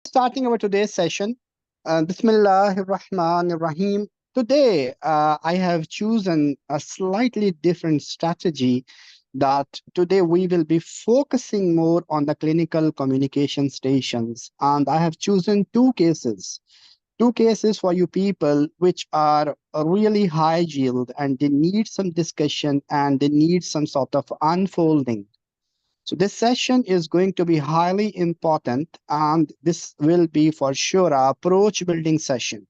Starting our today's session. Bismillahir Rahmanir Rahim. Today, I have chosen a slightly different strategy that today we will be focusing more on the clinical communication stations. And I have chosen two cases for you people which are really high yield and they need some discussion and they need some sort of unfolding. So this session is going to be highly important and this will be for sure a approach building session.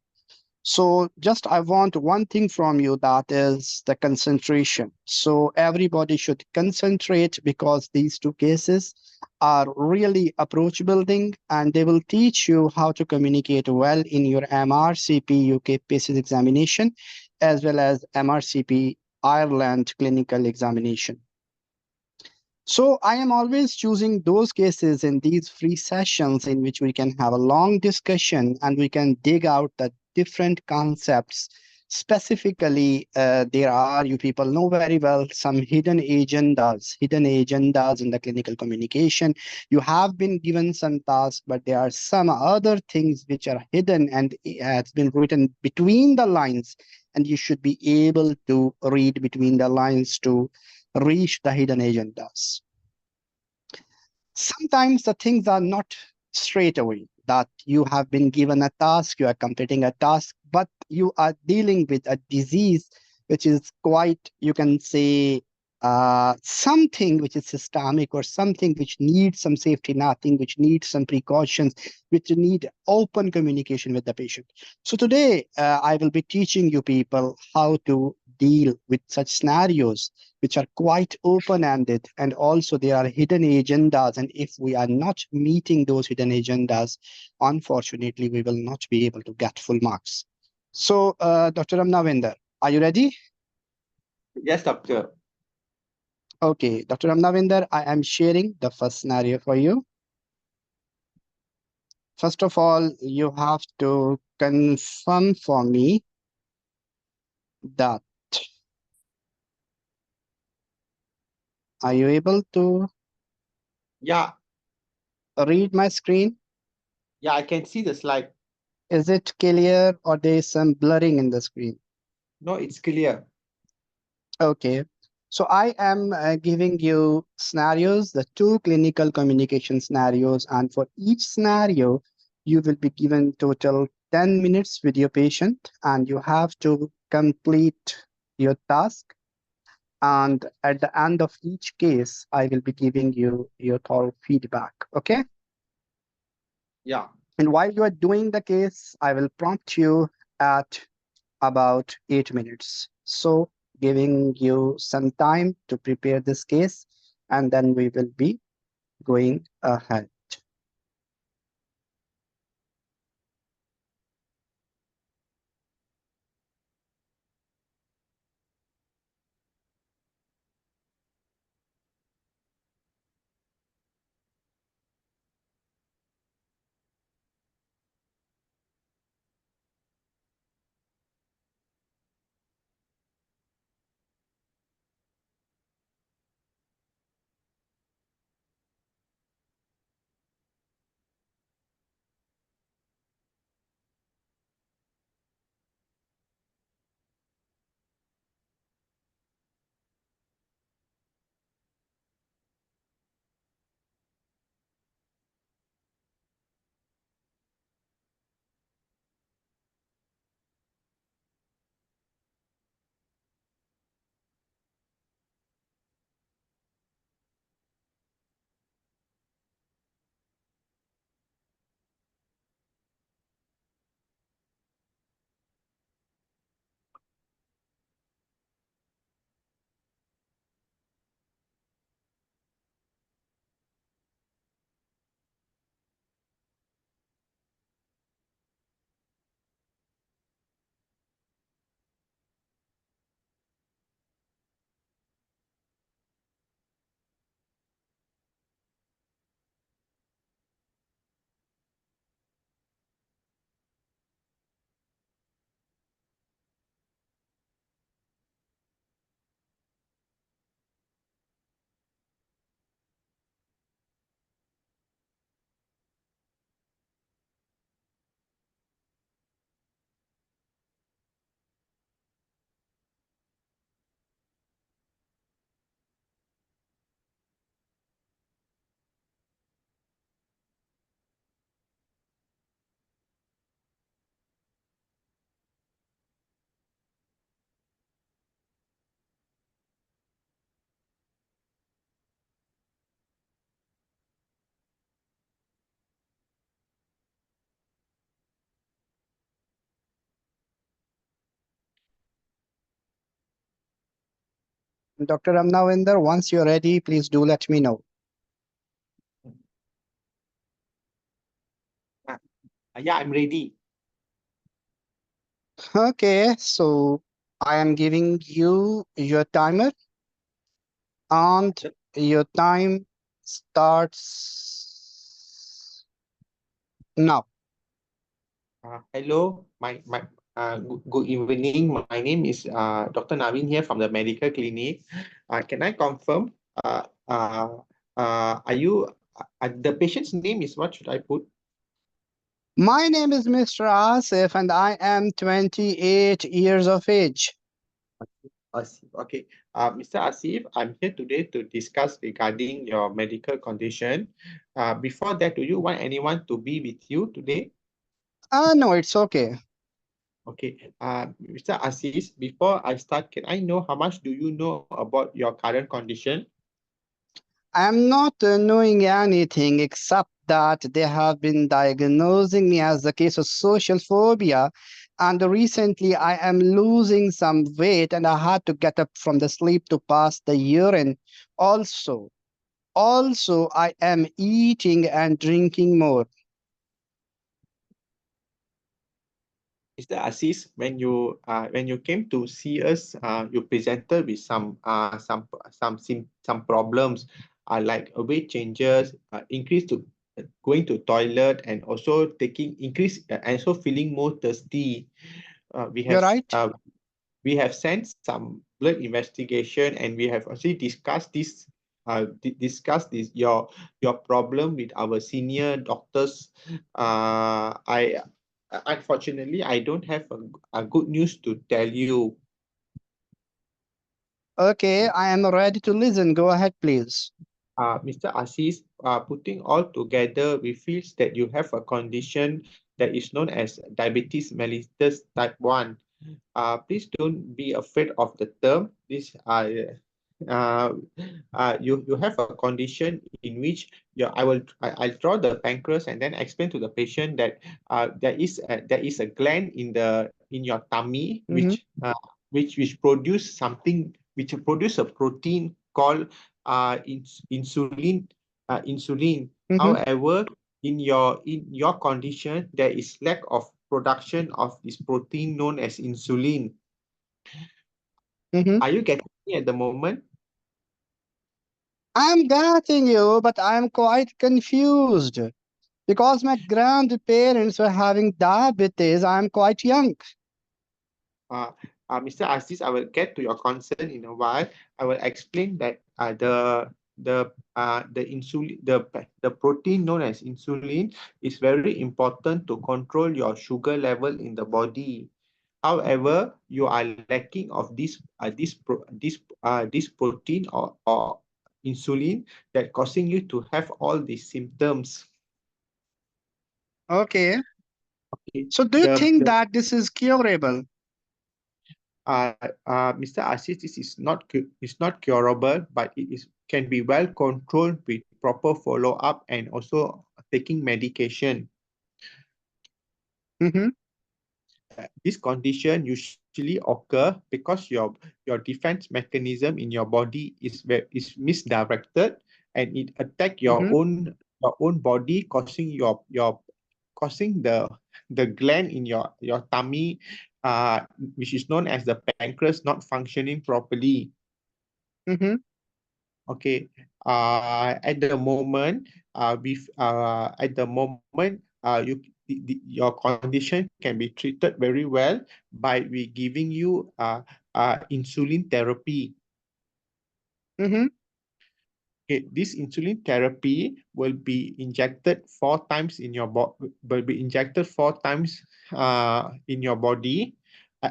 So just I want one thing from you, that is the concentration. So everybody should concentrate because these two cases are really approach building and they will teach you how to communicate well in your MRCP UK PACES examination as well as MRCP Ireland clinical examination. So I am always choosing those cases in these free sessions in which we can have a long discussion and we can dig out the different concepts. Specifically, there are, you people know very well, some hidden agendas in the clinical communication. You have been given some tasks, but there are some other things which are hidden and it has been written between the lines. And you should be able to read between the lines to reach the hidden agendas. Sometimes the things are not straight away that you have been given a task, you are completing a task, but you are dealing with a disease which is quite, you can say, something which is systemic or something which needs some safety netting, which needs some precautions, which need open communication with the patient. So today I will be teaching you people how to deal with such scenarios which are quite open-ended, and also there are hidden agendas. And if we are not meeting those hidden agendas, unfortunately, we will not be able to get full marks. So, Dr. Ramnavinder, are you ready? Yes, doctor. Okay, Dr. Ramnavinder, I am sharing the first scenario for you. First of all, you have to confirm for me that are you able to Yeah, read my screen? yeah, I can see the slide. Is it clear or there is some blurring in the screen? No, it's clear. Okay. So I am giving you scenarios, the two clinical communication scenarios, and for each scenario, you will be given total 10 minutes with your patient, and you have to complete your task. And at the end of each case, I will be giving you your thorough feedback. Okay. Yeah, And while you are doing the case, I will prompt you at about 8 minutes. So giving you some time to prepare this case, and then we will be going ahead. Dr. Ramnavinder, once you're ready, please do let me know. Uh, yeah, I'm ready. Okay, so I am giving you your timer, and Yep. your time starts now. Hello, good evening. My name is Dr. Naveen here from the medical clinic. Can I confirm? Are you the patient's name is what should I put? My name is Mr. Asif, and I am 28 years of age. Asif. Okay. Mr. Asif, I'm here today to discuss regarding your medical condition. Before that, do you want anyone to be with you today? No, it's okay. Okay. Mr. Asif, before I start, can I know how much do you know about your current condition? I'm not knowing anything except that they have been diagnosing me as a case of social phobia. And recently, I am losing some weight, and I had to get up from the sleep to pass the urine. Also, I am eating and drinking more. Mr. Aziz, when you came to see us, you presented with some problems, like weight changes, increase to going to toilet, and also taking increase and also feeling more thirsty. We You're have right. we have sent some blood investigation, and we have actually discussed this your problem with our senior doctors. I Unfortunately, I don't have a good news to tell you. Okay, I am ready to listen. Go ahead, please. Mr. Aziz, putting all together, we feel that you have a condition that is known as diabetes mellitus type 1. Please don't be afraid of the term. Uh, you have a condition in which I'll draw the pancreas and then explain to the patient that there is a gland in your tummy Mm-hmm, which produce something which produce a protein called insulin. mm-hmm, However, in your condition, there is lack of production of this protein known as insulin. mm-hmm. Are you getting me at the moment? I'm getting you, but I'm quite confused because my grandparents were having diabetes. I'm quite young. Uh, Mr. Aziz, I will get to your concern in a while. I will explain that the insulin the protein known as insulin is very important to control your sugar level in the body. However, you are lacking of this protein or insulin that causing you to have all these symptoms. Okay. Okay. So do you think that this is curable? Mr. Ashish, this is not curable, but it is can be well controlled with proper follow up and also taking medication. Mm-hmm, This condition usually occur because your defense mechanism in your body is misdirected, and it attack mm-hmm, your own body, causing the gland in your tummy, which is known as the pancreas, not functioning properly. mm-hmm, Okay. At the moment, at the moment, your condition can be treated very well by we giving you insulin therapy. mm-hmm. Okay, this insulin therapy will be injected 4 times in your will be injected 4 times in your body,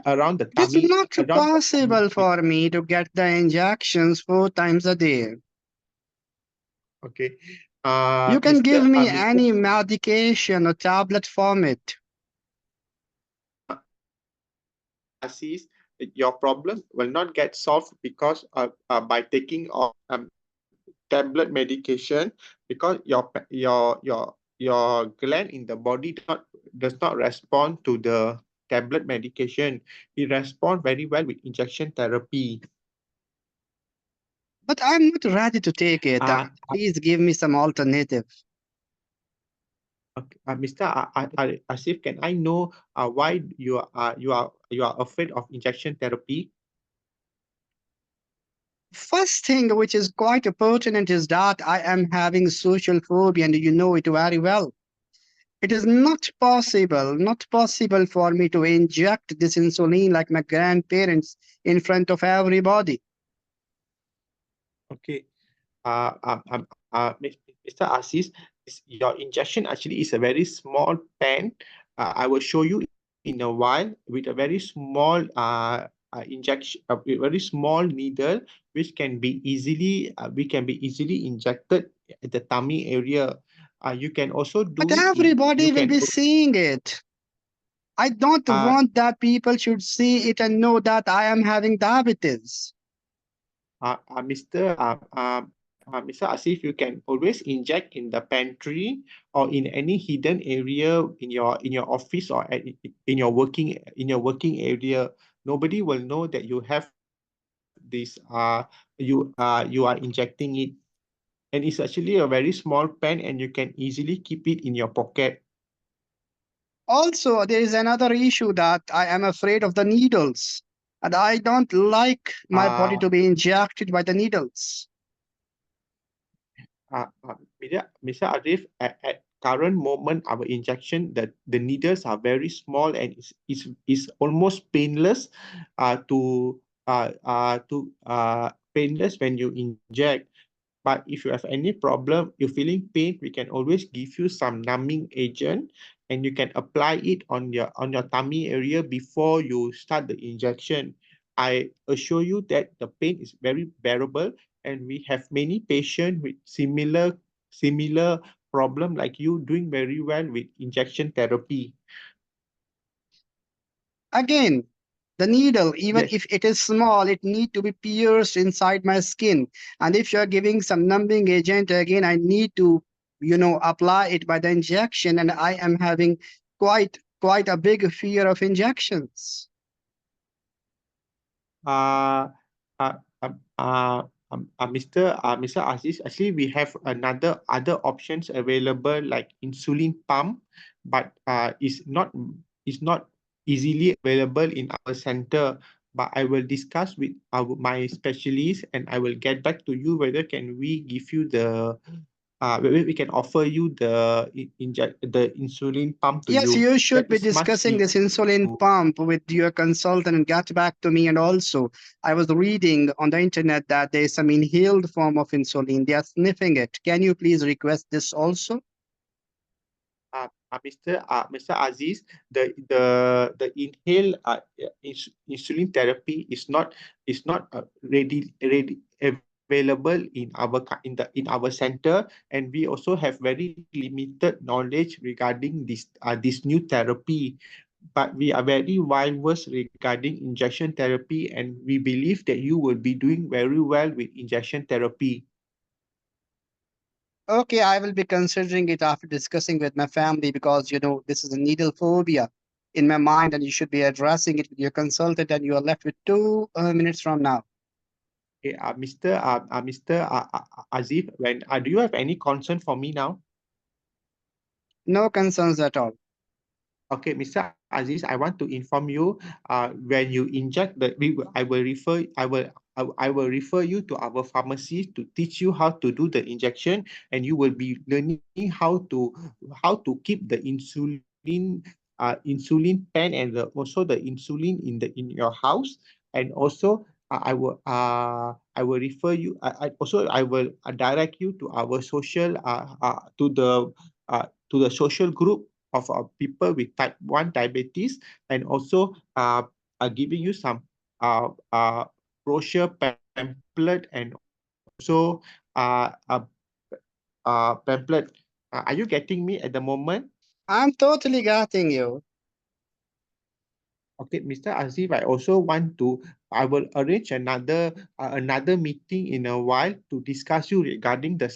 around the It is tummy, not around the tummy. possible for me to get the injections 4 times a day. Okay. You can give Mr. me Mr. any medication or tablet format. Mr. Aziz, your problem will not get solved because by taking of tablet medication, because your gland in the body does not respond to the tablet medication. It responds very well with injection therapy. But I'm not ready to take it. Uh, Please give me some alternative. okay, Mr. Asif, can I know why you are afraid of injection therapy? First thing, which is quite pertinent, is that I am having social phobia, and you know it very well. It is not possible for me to inject this insulin like my grandparents in front of everybody. Okay. Mr. Aziz, your injection actually is a very small pen. I will show you in a while with a very small injection, a very small needle, which can be easily injected at the tummy area. You can also But do it in. You everybody will can. be seeing it. I don't Uh, want that people should see it and know that I am having diabetes. Mr. Asif, you can always inject in the pantry or in any hidden area in your office or in your working area. Nobody will know that you have this. You are injecting it, and it's actually a very small pen, and you can easily keep it in your pocket. Also, there is another issue that I am afraid of the needles, and I don't like my body Uh, to be injected by the needles. Mr. Arif, at current moment, our injection, the needles are very small and is almost painless painless when you inject. But if you have any problem, you're feeling pain, we can always give you some numbing agent and you can apply it on your tummy area before you start the injection. I assure you that the pain is very bearable and we have many patients with similar problem like you doing very well with injection therapy. Again, the needle, even Yes. if it is small, it need to be pierced inside my skin. And if you're giving some numbing agent, again, I need to, apply it by the injection. And I am having quite a big fear of injections. Uh, uh, Mr. Aziz, actually we have other options available like insulin pump, but is not easily available in our center. But I will discuss with my specialist and I will get back to you whether can we give you whether we can offer you the insulin pump to Yes, you. you should That be is much discussing this easier insulin to. pump with your consultant and get back to me. And also, I was reading on the internet that there is some inhaled form of insulin. They are sniffing it. Can you please request this also? Mr. Aziz, the inhale insulin therapy is not ready available in in our center, and we also have very limited knowledge regarding this new therapy. But we are very well versed regarding injection therapy, and we believe that you will be doing very well with injection therapy. Okay, I will be considering it after discussing with my family because, this is a needle phobia in my mind, and you should be addressing it with your consultant, and you are left with 2 minutes from now. Okay, Mr. Azif, do you have any concern for me now? No concerns at all. Okay, Mr. Aziz, I want to inform you, when you inject I will refer you to our pharmacy to teach you how to do the injection, and you will be learning how to keep the insulin pen and also the insulin in your house, and also I will refer you. I will direct you to our social to the social group of people with type 1 diabetes, and also giving you some brochure pamphlet and also pamphlet. Are you getting me at the moment? I'm totally getting you. Okay, Mr. Azif, I will arrange another meeting in a while to discuss you regarding the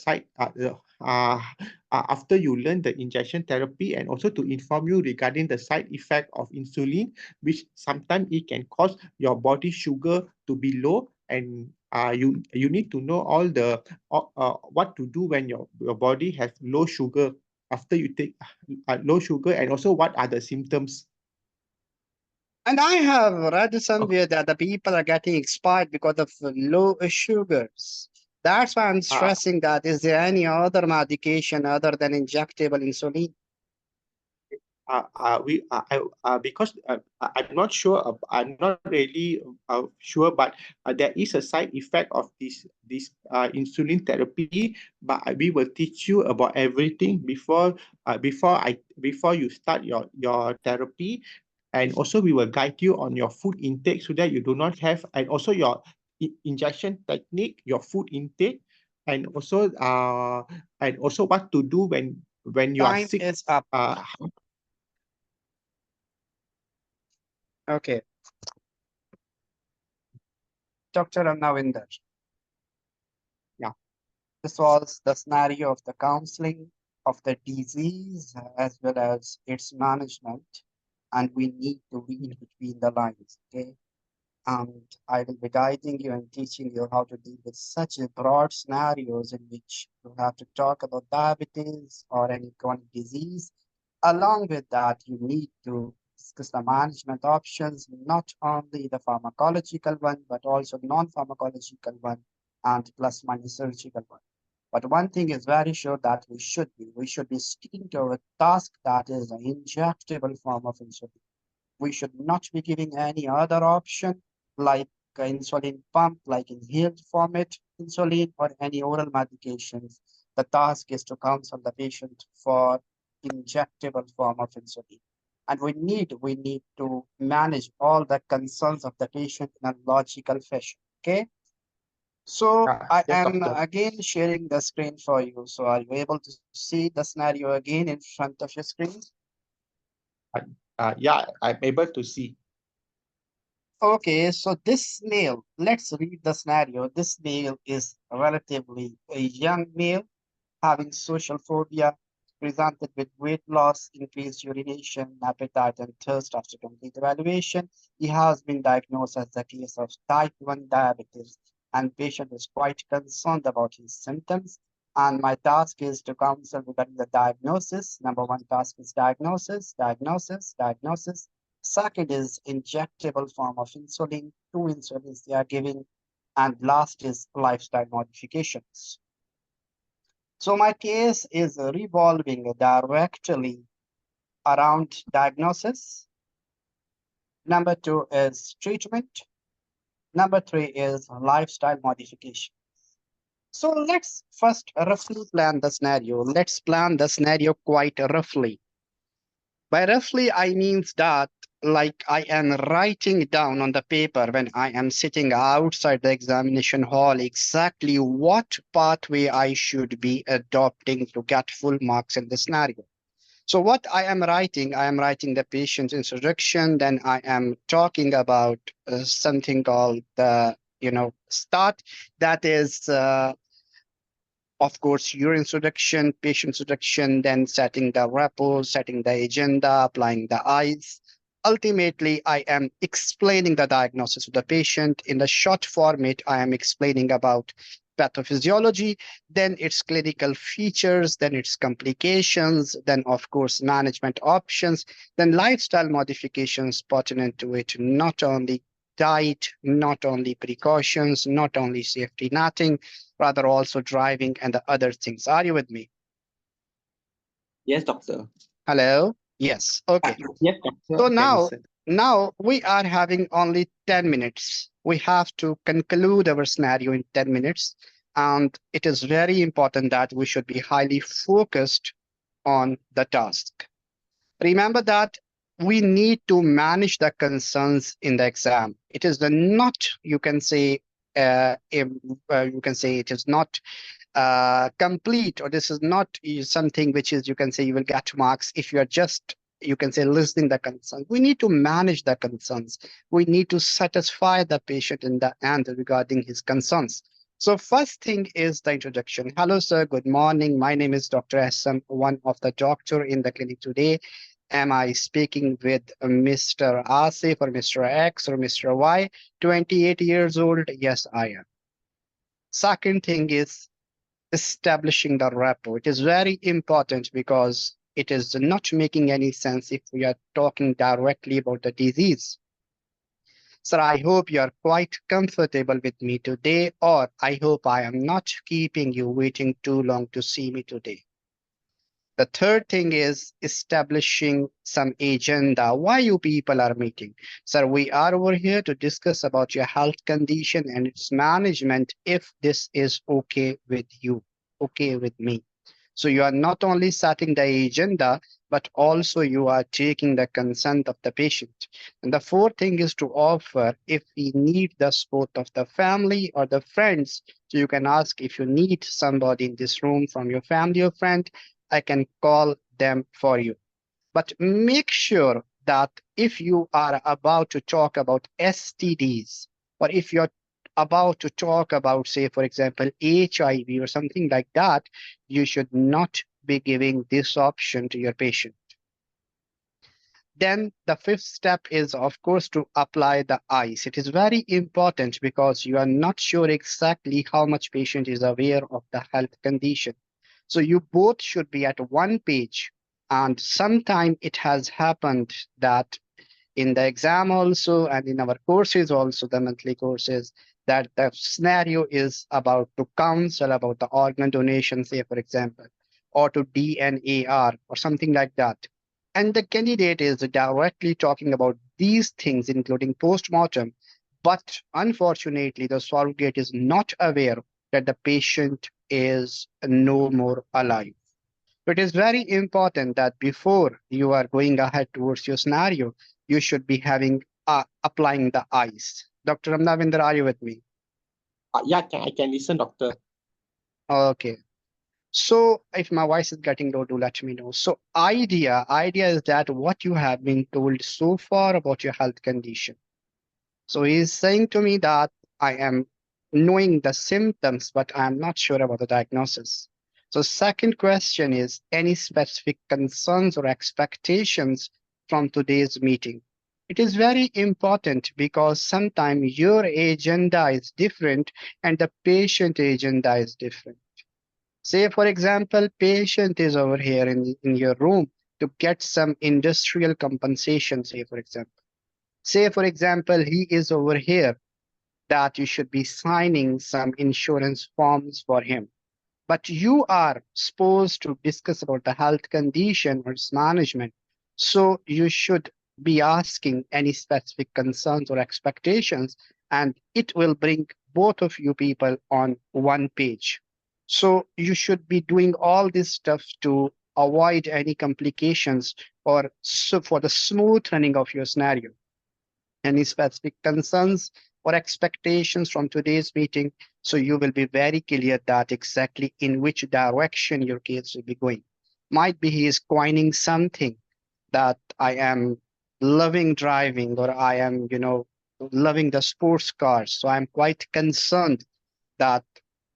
after you learn the injection therapy, and also to inform you regarding the side effect of insulin, which sometimes it can cause your body sugar to be low, and you need to know all the what to do when your body has low sugar after you take low sugar, and also what are the symptoms. And I have read Okay. somewhere that the people are getting expired because of low sugars. That's why I'm Uh, stressing that. Is there any other medication other than injectable insulin? we because I'm not sure. I'm not really sure, but there is a side effect of this insulin therapy. But we will teach you about everything before you start your therapy, and also we will guide you on your food intake so that you do not have, and also your injection technique, your food intake, and also what to do when you are Time sick. is up. Uh, Okay, Dr. Navinder. yeah. This was the scenario of the counseling of the disease as well as its management, and we need to read between the lines. Okay, and I will be guiding you and teaching you how to deal with such a broad scenarios in which you have to talk about diabetes or any chronic disease. Along with that, you need to discuss the management options, not only the pharmacological one, but also non-pharmacological one and plus minus surgical one. But one thing is very sure that we should be sticking to a task that is an injectable form of insulin. We should not be giving any other option like insulin pump, like inhaled format insulin or any oral medications. The task is to counsel the patient for injectable form of insulin. And we need to manage all the concerns of the patient in a logical fashion. Okay. So I Yes, am doctor. again sharing the screen for you. So are you able to see the scenario again in front of your screen? Yeah, I'm able to see. Okay, so this male, let's read the scenario. This male is relatively a young male having social phobia, presented with weight loss, increased urination, appetite, and thirst after complete evaluation. He has been diagnosed as a case of type 1 diabetes, and patient is quite concerned about his symptoms. And my task is to counsel regarding the diagnosis. Number one task is diagnosis, diagnosis, diagnosis. Second is injectable form of insulin, two insulins they are giving. And last is lifestyle modifications. So my case is revolving directly around diagnosis. Number two is treatment. Number three is lifestyle modification. So let's first roughly plan the scenario. Let's plan the scenario quite roughly. By roughly, I means that like I am writing down on the paper when I am sitting outside the examination hall exactly what pathway I should be adopting to get full marks in the scenario. So what I am writing the patient's introduction, then I am talking about something called the, start. That is of course, your introduction, patient introduction, then setting the rapport, setting the agenda, applying the eyes. Ultimately, I am explaining the diagnosis of the patient. In the short format, I am explaining about pathophysiology, then its clinical features, then its complications, then, of course, management options, then lifestyle modifications pertinent to it, not only diet, not only precautions, not only safety netting, rather also driving and the other things. Are you with me? Yes, doctor. Hello? Yes. Okay. Yes, doctor. So I can now, listen. now we are having only 10 minutes. We have to conclude our scenario in 10 minutes. And it is very important that we should be highly focused on the task. Remember that we need to manage the concerns in the exam. It is the not, you can say, you can say it is not complete, or this is not something which is, you can say, you will get marks if you are just, you can say, listening the concerns. We need to manage the concerns. We need to satisfy the patient in the end regarding his concerns. So first thing is the introduction. Hello, sir. Good morning. My name is Dr. Assam, one of the doctor in the clinic today. Am I speaking with Mr. Asif or Mr. X or Mr. Y? 28 years old? Yes, I am. Second thing is establishing the rapport. It is very important because it is not making any sense if we are talking directly about the disease. Sir, I hope you are quite comfortable with me today, or I hope I am not keeping you waiting too long to see me today. The third thing is establishing some agenda. Why you people are meeting? Sir, we are over here to discuss about your health condition and its management if this is okay with you, okay with me. So you are not only setting the agenda, but also you are taking the consent of the patient. And the fourth thing is to offer if we need the support of the family or the friends. So you can ask if you need somebody in this room from your family or friend, I can call them for you. But make sure that if you are about to talk about STDs, or if you're about to talk about, say, for example, HIV or something like that, you should not be giving this option to your patient. Then the fifth step is, of course, to apply the ice. It is very important because you are not sure exactly how much patient is aware of the health condition. So you both should be at one page. And sometime it has happened that in the exam also and in our courses also, the monthly courses, that the scenario is about to counsel about the organ donation, say for example, or to DNAR or something like that. And the candidate is directly talking about these things, including postmortem. But unfortunately, the surrogate is not aware that the patient is no more alive. So it is very important that before you are going ahead towards your scenario, you should be having applying the ice. Dr. Ramnavinder, are you with me? Yeah, I can listen, doctor. Okay. So if my voice is getting low, do let me know. So idea is that what you have been told so far about your health condition. So he's saying to me that I am knowing the symptoms, but I am not sure about the diagnosis. So second question is any specific concerns or expectations from today's meeting? It is very important because sometimes your agenda is different and the patient agenda is different. Say, for example, patient is over here in your room to get some industrial compensation, say, for example. Say, for example, he is over here that you should be signing some insurance forms for him. But you are supposed to discuss about the health condition or its management. So you should be asking any specific concerns or expectations, and it will bring both of you people on one page. So you should be doing all this stuff to avoid any complications or so for the smooth running of your scenario. Any specific concerns or expectations from today's meeting. So you will be very clear that exactly in which direction your case will be going. Might be he is coining something that I am loving driving or I am, loving the sports cars. So I'm quite concerned that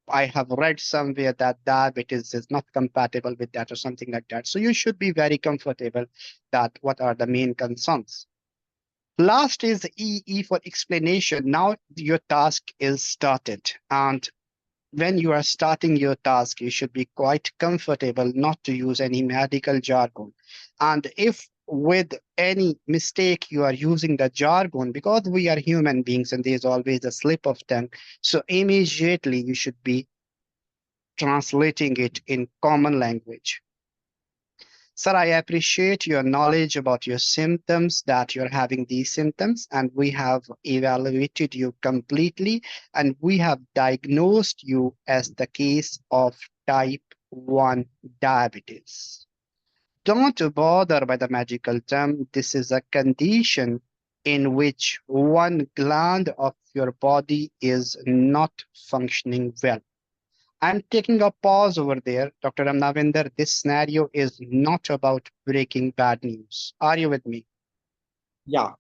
I have read somewhere that diabetes is not compatible with that or something like that. So you should be very comfortable that what are the main concerns. Last is EE for explanation. Now your task is started. And when you are starting your task, you should be quite comfortable not to use any medical jargon. And if with any mistake you are using the jargon, because we are human beings and there's always a slip of tongue, so immediately you should be translating it in common language. Sir, I appreciate your knowledge about your symptoms, that you're having these symptoms, and we have evaluated you completely, and we have diagnosed you as the case of type 1 diabetes. Don't bother by the magical term. This is a condition in which one gland of your body is not functioning well. I'm taking a pause over there, Dr. Ramnavinder. This scenario is not about breaking bad news. Are you with me? Yeah,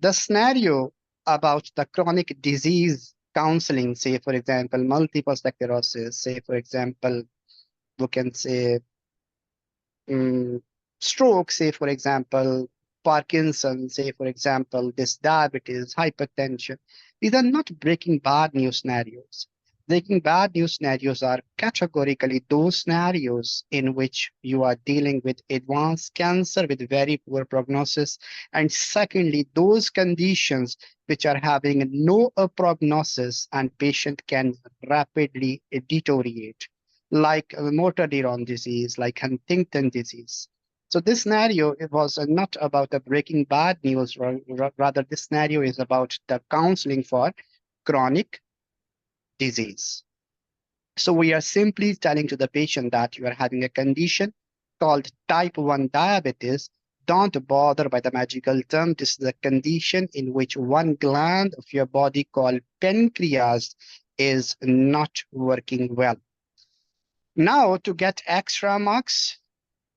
The scenario about the chronic disease counseling, say, for example, multiple sclerosis, say, for example, we can say stroke, say, for example, Parkinson's, say, for example, this diabetes, hypertension, these are not breaking bad news scenarios. Breaking bad news scenarios are categorically those scenarios in which you are dealing with advanced cancer with very poor prognosis. And secondly, those conditions which are having no prognosis and patient can rapidly deteriorate, like motor neuron disease, like Huntington disease. So this scenario, it was not about the breaking bad news, rather this scenario is about the counseling for chronic disease. So we are simply telling to the patient that you are having a condition called type 1 diabetes. Don't bother by the magical term. This is a condition in which one gland of your body called pancreas is not working well. Now, to get extra marks,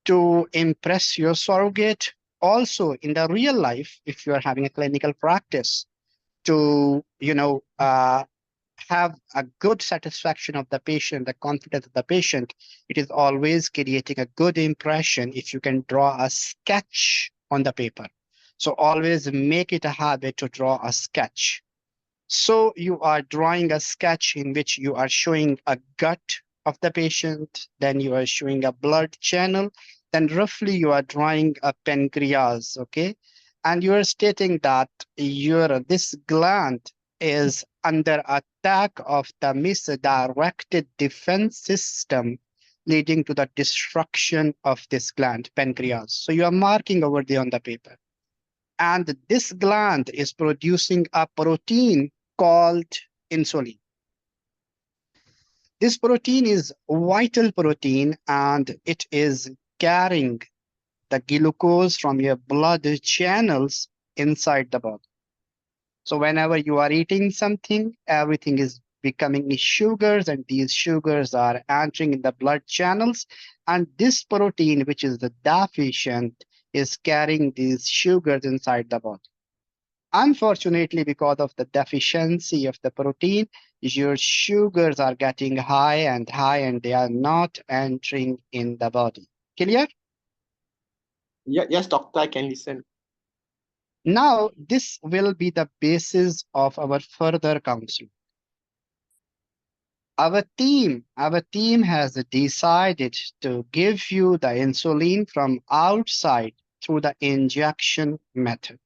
to impress your surrogate, also in the real life, if you are having a clinical practice, to have a good satisfaction of the patient, the confidence of the patient, it is always creating a good impression if you can draw a sketch on the paper. So always make it a habit to draw a sketch. So you are drawing a sketch in which you are showing a gut of the patient, then you are showing a blood channel, then roughly you are drawing a pancreas, okay? And you are stating that this gland is under attack of the misdirected defense system leading to the destruction of this gland, pancreas. So you are marking over there on the paper. And this gland is producing a protein called insulin. This protein is vital protein and it is carrying the glucose from your blood channels inside the body. So whenever you are eating something, everything is becoming sugars and these sugars are entering in the blood channels. And this protein, which is the deficient, is carrying these sugars inside the body. Unfortunately, because of the deficiency of the protein, your sugars are getting high and they are not entering in the body. Clear? Yeah, yes, doctor, I can listen. Now, this will be the basis of our further counseling. Our team has decided to give you the insulin from outside through the injection method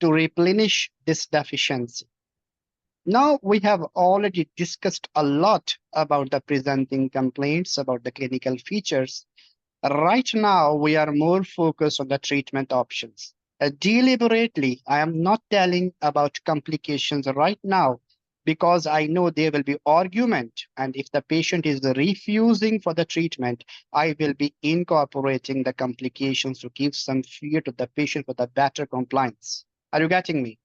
to replenish this deficiency. Now, we have already discussed a lot about the presenting complaints, about the clinical features. Right now, we are more focused on the treatment options. Deliberately, I am not telling about complications right now because I know there will be argument. And if the patient is refusing for the treatment, I will be incorporating the complications to give some fear to the patient for the better compliance. Are you getting me?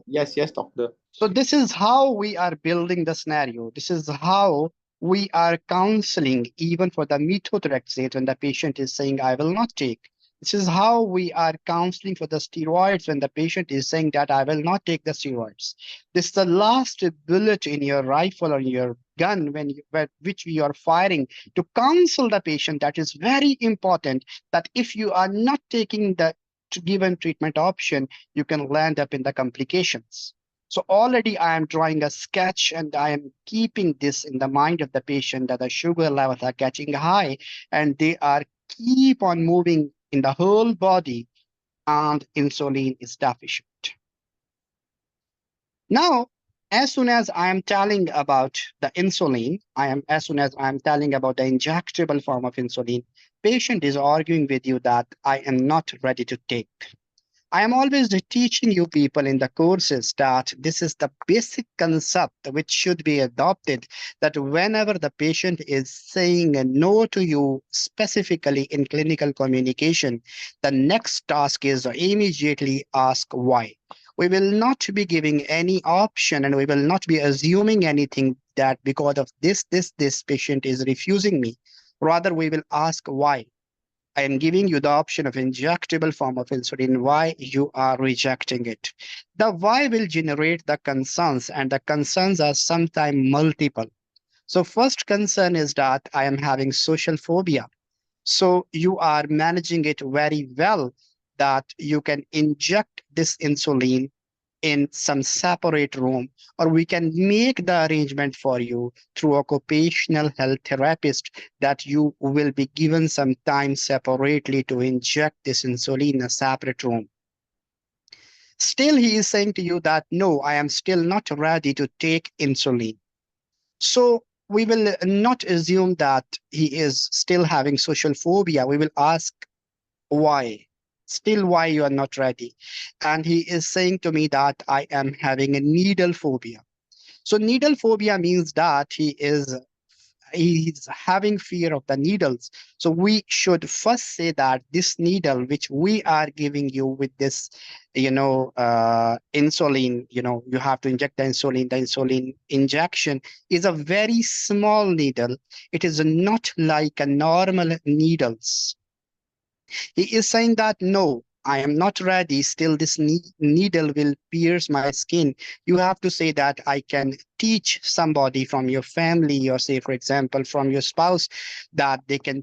Yes, yes, doctor. So this is how we are building the scenario. This is how we are counseling even for the methotrexate when the patient is saying, I will not take. This is how we are counseling for the steroids when the patient is saying that I will not take the steroids. This is the last bullet in your rifle or your gun which you are firing to counsel the patient. That is very important that if you are not taking the given treatment option, you can land up in the complications. So already I am drawing a sketch and I am keeping this in the mind of the patient that the sugar levels are getting high and they are keep on moving in the whole body and insulin is deficient. Now, as soon as I am telling about the insulin, as soon as I am telling about the injectable form of insulin, patient is arguing with you that I am not ready to take. I am always teaching you people in the courses that this is the basic concept which should be adopted, that whenever the patient is saying a no to you specifically in clinical communication, the next task is immediately ask why. We will not be giving any option and we will not be assuming anything that because of this patient is refusing me. Rather, we will ask why. I am giving you the option of injectable form of insulin, why you are rejecting it. The why will generate the concerns, and the concerns are sometimes multiple. So first concern is that I am having social phobia. So you are managing it very well that you can inject this insulin in some separate room, or we can make the arrangement for you through occupational health therapist that you will be given some time separately to inject this insulin in a separate room. Still, he is saying to you that no, I am still not ready to take insulin. So we will not assume that he is still having social phobia. We will ask why. Still, why you are not ready? And he is saying to me that I am having a needle phobia. So needle phobia means that he's having fear of the needles. So we should first say that this needle which we are giving you with this, insulin, you have to inject the insulin injection is a very small needle. It is not like a normal needles. He is saying that no, I am not ready. Still, this needle will pierce my skin. You have to say that I can teach somebody from your family, or say, for example, from your spouse, that they can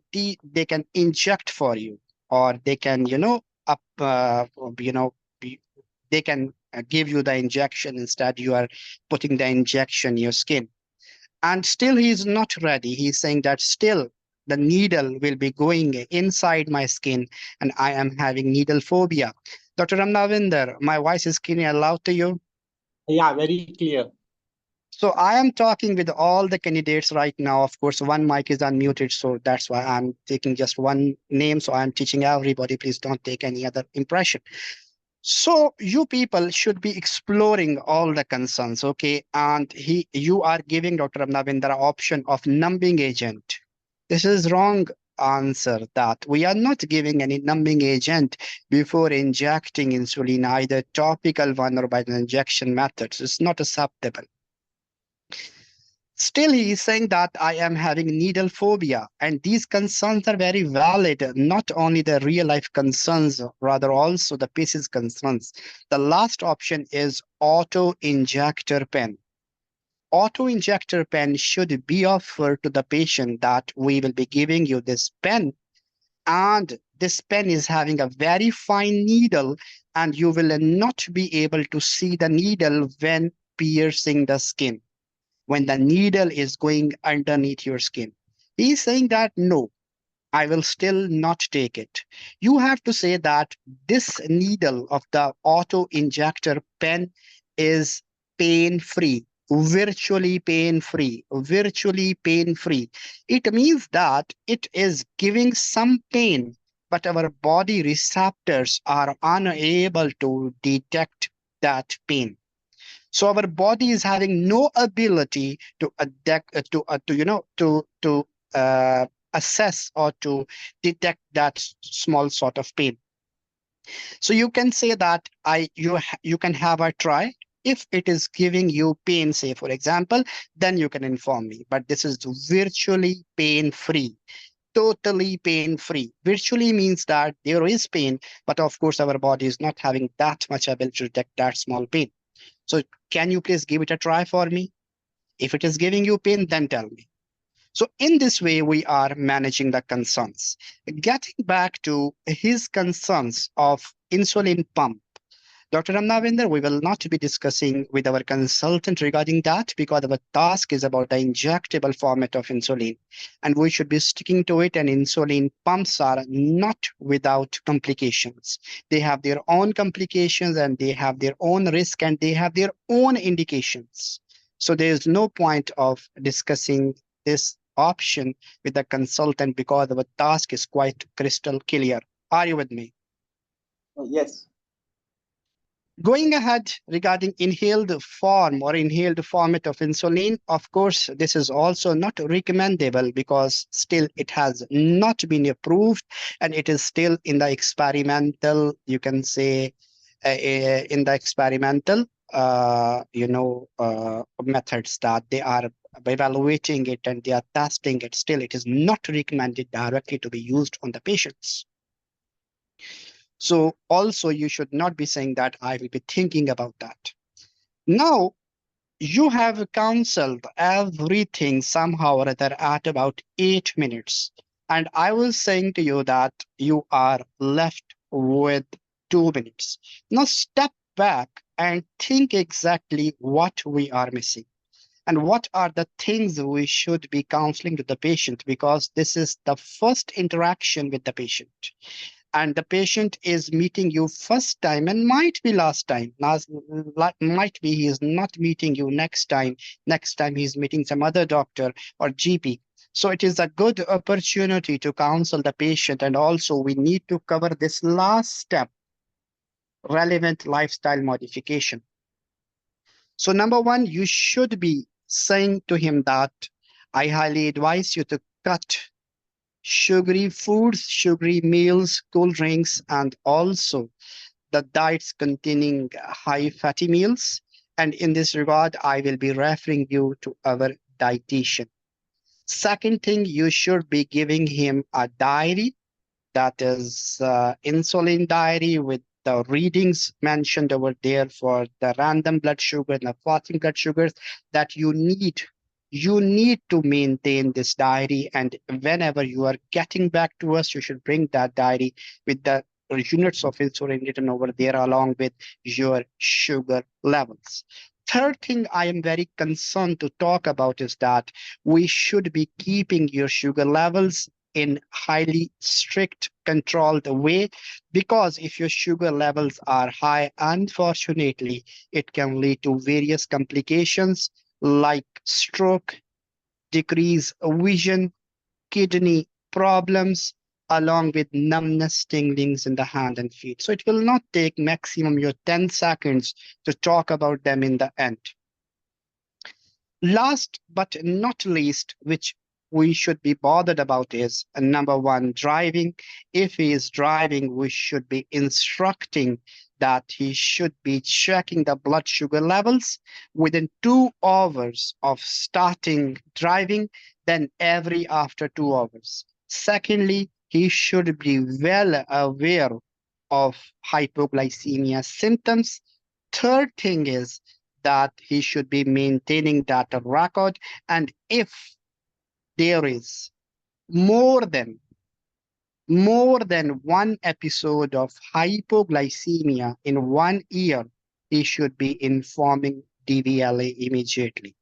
inject for you, or they can, up, you know, be- they can give you the injection instead. You are putting the injection in your skin, and still he is not ready. He's saying that still the needle will be going inside my skin and I am having needle phobia. Dr. Ramnavinder, my voice is clearly allowed to you. Yeah, very clear. So I am talking with all the candidates right now. Of course, one mic is unmuted, so that's why I'm taking just one name. So I'm teaching everybody. Please don't take any other impression. So you people should be exploring all the concerns, okay? And you are giving Dr. Ramnavinder option of numbing agent. This is wrong answer that we are not giving any numbing agent before injecting insulin, either topical one or by the injection methods. It's not acceptable. Still, he is saying that I am having needle phobia, and these concerns are very valid. Not only the real life concerns, rather also the PACES concerns. The last option is auto injector pen. Auto injector pen should be offered to the patient that we will be giving you this pen, and this pen is having a very fine needle, and you will not be able to see the needle when piercing the skin, when the needle is going underneath your skin. He's saying that no, I will still not take it. You have to say that this needle of the auto injector pen is pain free, virtually pain free. It means that it is giving some pain, but our body receptors are unable to detect that pain. So our body is having no ability to adapt to assess or to detect that small sort of pain. So you can say that you can have a try. If it is giving you pain, say for example, then you can inform me. But this is virtually pain free, totally pain free. Virtually means that there is pain, but of course our body is not having that much ability to detect that small pain. So can you please give it a try for me? If it is giving you pain, then tell me. So in this way, we are managing the concerns. Getting back to his concerns of insulin pump, Dr. Ramnavinder, we will not be discussing with our consultant regarding that because our task is about the injectable format of insulin, and we should be sticking to it. And insulin pumps are not without complications. They have their own complications, and they have their own risk, and they have their own indications. So there is no point of discussing this option with the consultant because our task is quite crystal clear. Are you with me? Yes. Going ahead regarding inhaled form or inhaled format of insulin, of course, this is also not recommendable because still it has not been approved and it is still in the experimental, you can say, in the experimental, methods that they are evaluating it and they are testing it. Still, it is not recommended directly to be used on the patients. So also you should not be saying that I will be thinking about that. Now you have counseled everything somehow or other at about 8 minutes. And I was saying to you that you are left with 2 minutes. Now step back and think exactly what we are missing and what are the things we should be counseling to the patient, because this is the first interaction with the patient, and the patient is meeting you first time and might be last time. Might be he is not meeting you next time he's meeting some other doctor or GP. So it is a good opportunity to counsel the patient, and also we need to cover this last step, relevant lifestyle modification. So number one, you should be saying to him that I highly advise you to cut sugary foods, sugary meals, cool drinks, and also the diets containing high fatty meals. And in this regard, I will be referring you to our dietitian. Second thing, you should be giving him a diary, that is insulin diary with the readings mentioned over there for the random blood sugar and the fasting blood sugars that you need to maintain this diary. And whenever you are getting back to us, you should bring that diary with the units of insulin written over there along with your sugar levels. Third thing I am very concerned to talk about is that we should be keeping your sugar levels in highly strict controlled way, because if your sugar levels are high, unfortunately it can lead to various complications like stroke, decrease vision, kidney problems, along with numbness, tinglings in the hand and feet. So it will not take maximum your 10 seconds to talk about them in the end. Last but not least, which we should be bothered about is number one, driving. If he is driving, we should be instructing that he should be checking the blood sugar levels within 2 hours of starting driving, then every after 2 hours. Secondly, he should be well aware of hypoglycemia symptoms. Third thing is that he should be maintaining data record. And if there is more than one episode of hypoglycemia in 1 year, he should be informing DVLA immediately.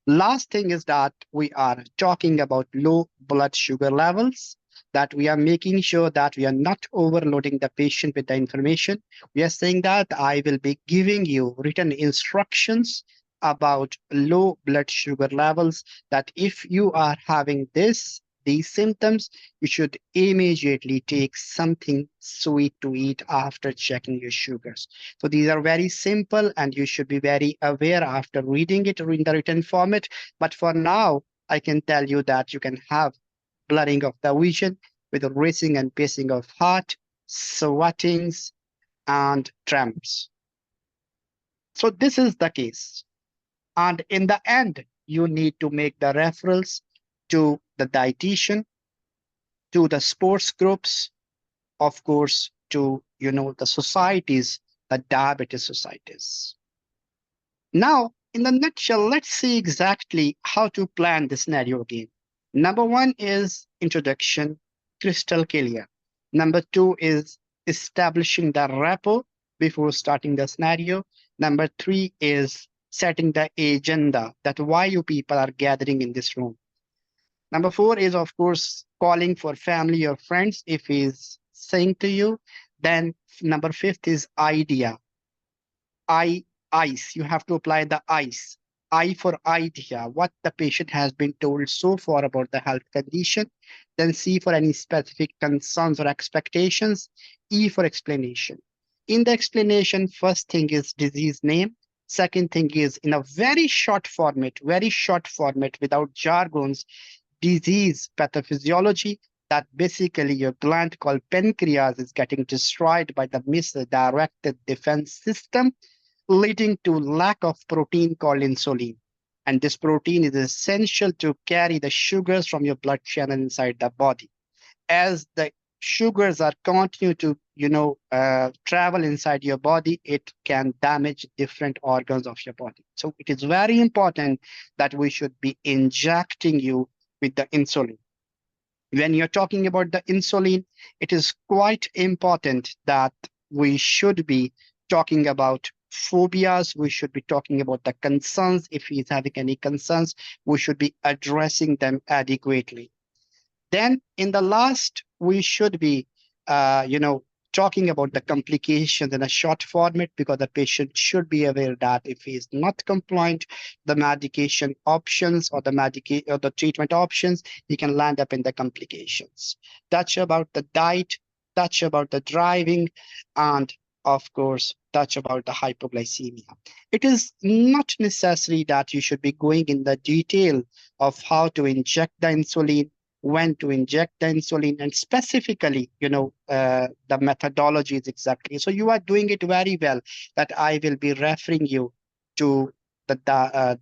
Last thing is that we are talking about low blood sugar levels, that we are making sure that we are not overloading the patient with the information. We are saying that I will be giving you written instructions about low blood sugar levels, that if you are having these symptoms, you should immediately take something sweet to eat after checking your sugars. So these are very simple and you should be very aware after reading it in the written format. But for now, I can tell you that you can have blurring of the vision with racing and pacing of heart, sweatings, and tremors. So this is the case. And in the end, you need to make the referrals to the dietitian, to the sports groups, of course, to the societies, the diabetes societies. Now, in the nutshell, let's see exactly how to plan the scenario again. Number one is introduction, crystal clear. Number two is establishing the rapport before starting the scenario. Number three is setting the agenda, that why you people are gathering in this room. Number four is, of course, calling for family or friends if he's saying to you. Then number fifth is idea. ICE. You have to apply the ICE. I for idea, what the patient has been told so far about the health condition. Then C for any specific concerns or expectations. E for explanation. In the explanation, first thing is disease name. Second thing is in a very short format without jargons, disease pathophysiology, that basically your gland called pancreas is getting destroyed by the misdirected defense system, leading to lack of protein called insulin. And this protein is essential to carry the sugars from your blood channel inside the body. As the sugars are continue to travel inside your body, it can damage different organs of your body. So it is very important that we should be injecting you with the insulin. When you're talking about the insulin, it is quite important that we should be talking about phobias. We should be talking about the concerns. If he's having any concerns, we should be addressing them adequately. Then in the last, we should be, talking about the complications in a short format, because the patient should be aware that if he is not compliant, the medication options or the or the treatment options, he can land up in the complications. Touch about the diet, touch about the driving, and of course, touch about the hypoglycemia. It is not necessary that you should be going in the detail of how to inject the insulin, when to inject the insulin, and specifically, the methodology is exactly. So you are doing it very well, that I will be referring you to the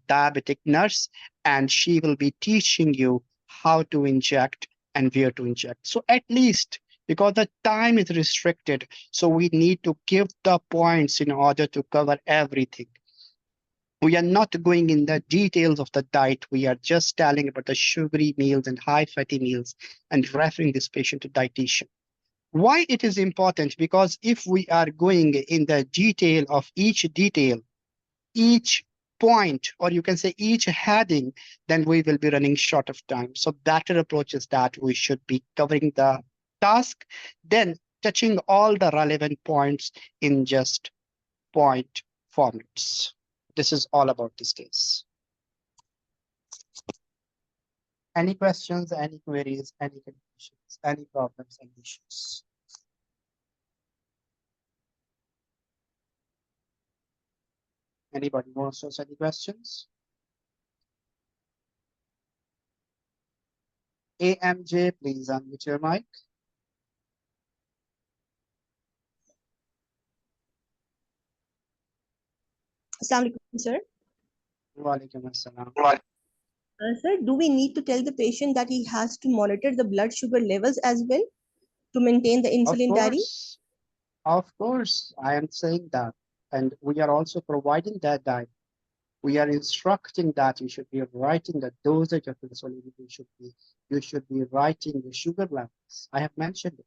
diabetic nurse, and she will be teaching you how to inject and where to inject. So at least, because the time is restricted, so we need to give the points in order to cover everything. We are not going in the details of the diet. We are just telling about the sugary meals and high fatty meals and referring this patient to dietitian. Why it is important? Because if we are going in the detail of detail, each point, or you can say each heading, then we will be running short of time. So better approach is that we should be covering the task, then touching all the relevant points in just point formats. This is all about this case. Any questions, any queries, any confusions, any problems and issues? Anybody wants to ask any questions? AMJ, please unmute your mic. Assalamu alaikum, sir. Walaikum assalam. Sir, do we need to tell the patient that he has to monitor the blood sugar levels as well to maintain the insulin diary? Of course, I am saying that. And we are also providing that diet. We are instructing that you should be writing the dosage of insulin. You should be writing the sugar levels. I have mentioned it.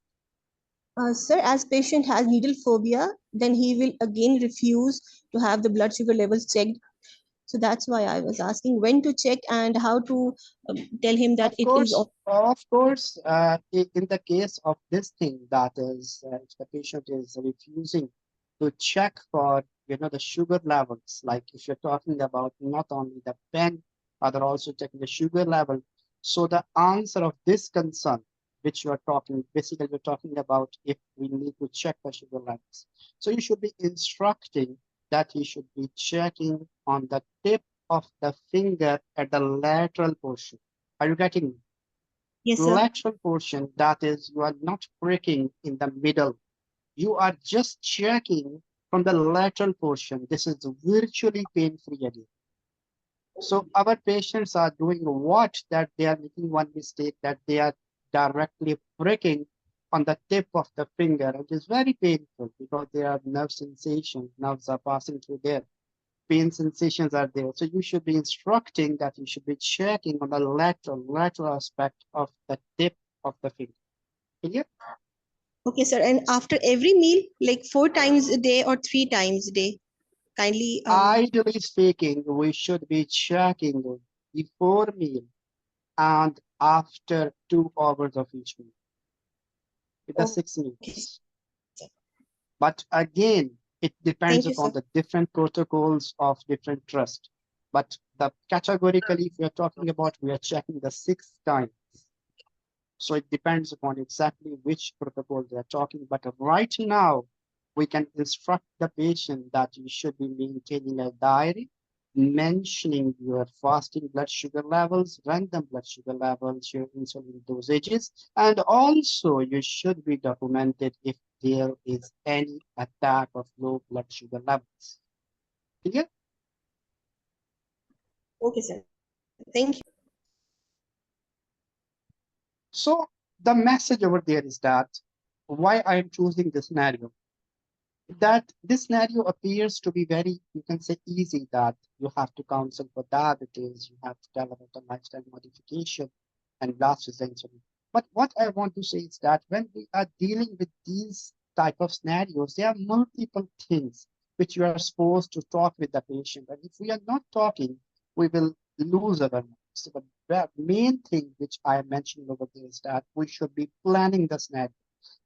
Sir, as patient has needle phobia, then he will again refuse to have the blood sugar levels checked. So that's why I was asking when to check and how to tell him that in the case of this thing, that is, if the patient is refusing to check for, the sugar levels, like if you're talking about not only the pen, but also checking the sugar level. So the answer of this concern, which you are talking, basically you're talking about if we need to check the sugar levels. So you should be instructing that he should be checking on the tip of the finger at the lateral portion. Are you getting me? Yes, sir. Lateral portion, that is, you are not pricking in the middle. You are just checking from the lateral portion. This is virtually pain-free again. So our patients are doing what? That they are making one mistake, that they are directly pricking on the tip of the finger. It is very painful because there are nerve sensations. Nerves are passing through there. Pain sensations are there. So you should be instructing that you should be checking on the lateral aspect of the tip of the finger. Clear? Okay, sir. And after every meal, like 4 times a day or 3 times a day, kindly. Ideally speaking, we should be checking before meal and after 2 hours of each meal. With the 6 meals. But again, it depends upon the different protocols of different trust. But categorically, if we are talking about, we are checking the 6 times. So it depends upon exactly which protocol they are talking. But right now, we can instruct the patient that you should be maintaining a diary, mentioning your fasting blood sugar levels, random blood sugar levels, your insulin dosages, and also you should be documented if there is any attack of low blood sugar levels. Clear? Okay, sir. Thank you. So the message over there is that why I am choosing this scenario, that this scenario appears to be very, you can say, easy, that you have to counsel for diabetes, you have to tell about the lifestyle modification, and last is the insulin. But what I want to say is that when we are dealing with these type of scenarios, there are multiple things which you are supposed to talk with the patient. And if we are not talking, we will lose our mind. So the main thing which I am mentioning over there is that we should be planning the scenario,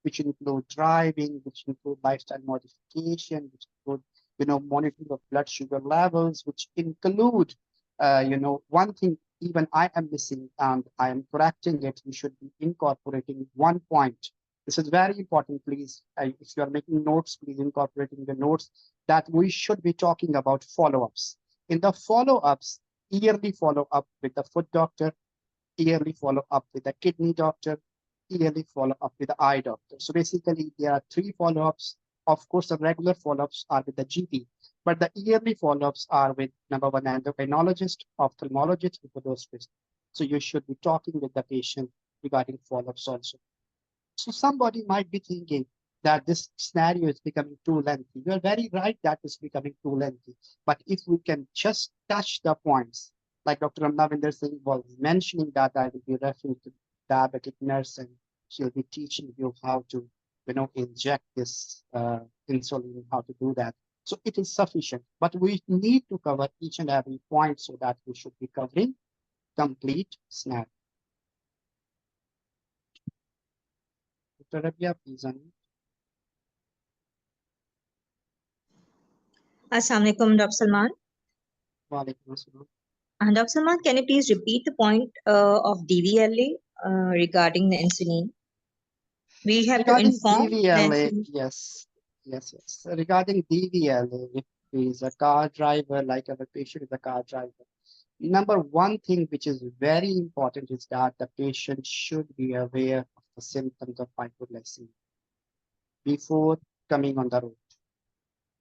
which include driving, which include lifestyle modification, which include, monitoring of blood sugar levels, which include, one thing even I am missing and I am correcting it, we should be incorporating one point. This is very important, please. If you are making notes, please incorporating the notes that we should be talking about follow-ups. In the follow-ups, yearly follow-up with the foot doctor, yearly follow-up with the kidney doctor, yearly follow-up with the eye doctor. So basically, there are three follow-ups. Of course, the regular follow-ups are with the GP, but the yearly follow-ups are with number one endocrinologist, ophthalmologist for those visits. So you should be talking with the patient regarding follow-ups also. So somebody might be thinking that this scenario is becoming too lengthy. You're very right that it's becoming too lengthy. But if we can just touch the points, like Dr. Ramnavinder Singh was mentioning that I will be referring to diabetic nurse and she'll be teaching you how to, inject this insulin, how to do that. So it is sufficient, but we need to cover each and every point so that we should be covering complete scenario. Dr. Rabia, please unmute. Assalamu alaikum, Dr. Salman. Walaikum assalam. Dr. Salman, can you please repeat the point of DVLA regarding the insulin? We have to Regarding inform the DVLA, insulin. yes. So regarding DVLA, if he is a car driver, like our patient is a car driver, number one thing which is very important is that the patient should be aware of the symptoms of hypoglycemia before coming on the road.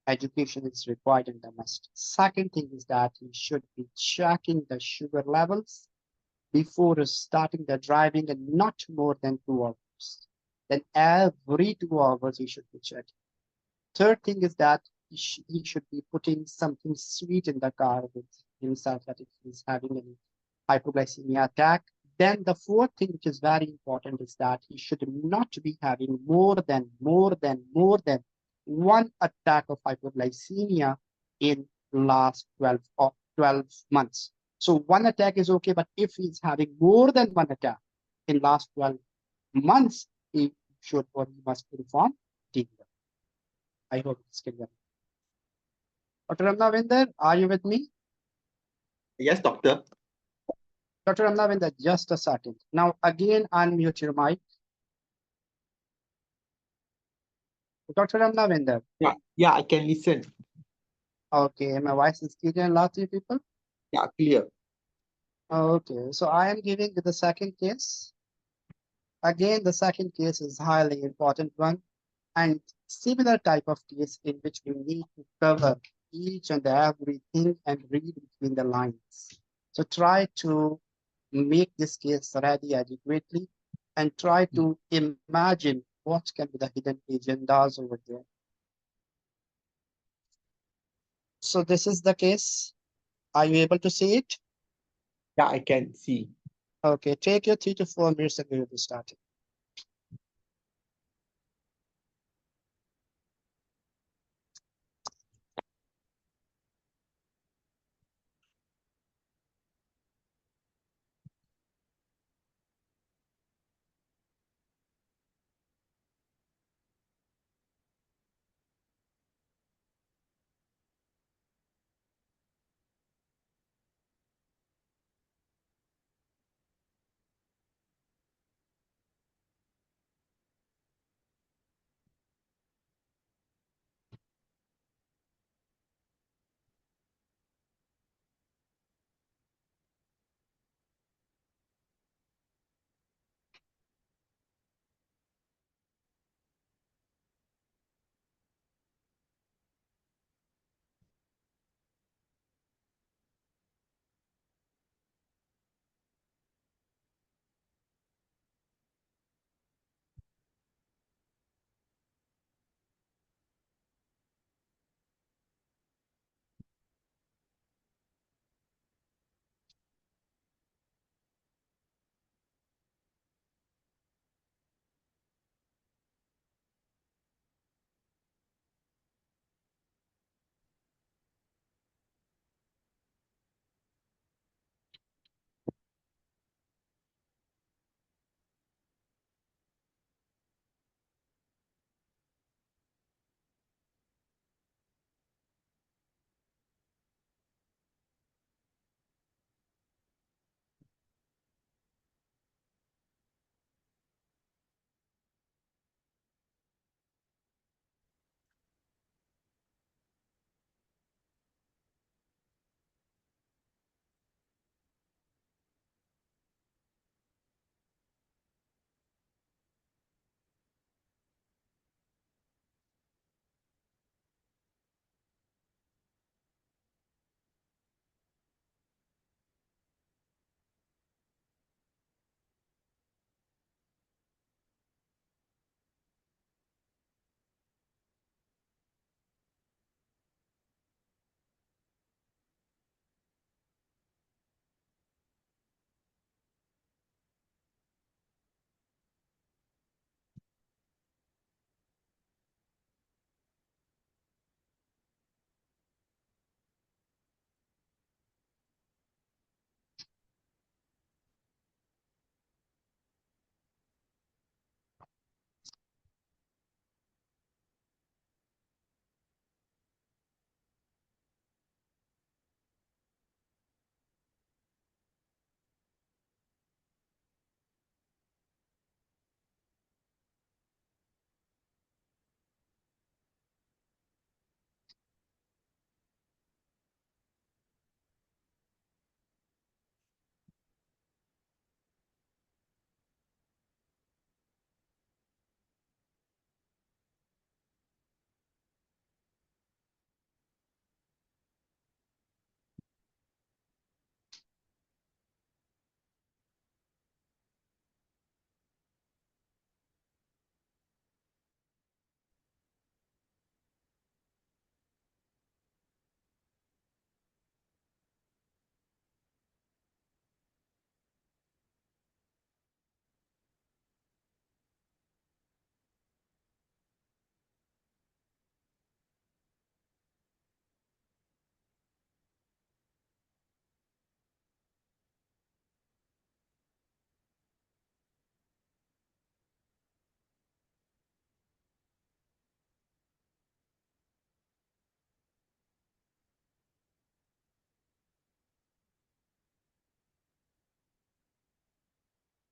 Education is required and a must. Second thing is that he should be checking the sugar levels before starting the driving and not more than 2 hours. Then every 2 hours he should be checking. Third thing is that he should be putting something sweet in the car with himself that if he's having any hypoglycemia attack. Then the fourth thing which is very important is that he should not be having more than one attack of hypoglycemia in last 12 months. So one attack is okay, but if he's having more than one attack in last 12 months, he should or he must inform DVL. I hope it's clear. Dr. Ramnavinder, are you with me? Yes, doctor. Dr. Ramnavinder, just a second. Now again unmute your mic. Dr. Ramnavinder. Yeah, I can listen. Okay, my voice is clear and loud to you people? Yeah, clear. Okay, so I am giving the second case. Again, the second case is highly important one and similar type of case in which we need to cover each and everything and read between the lines. So try to make this case ready adequately and try to imagine what can be the hidden agendas over there. So this is the case. Are you able to see it? Yeah, I can see. Okay, take your 3 to 4 minutes and we will be starting.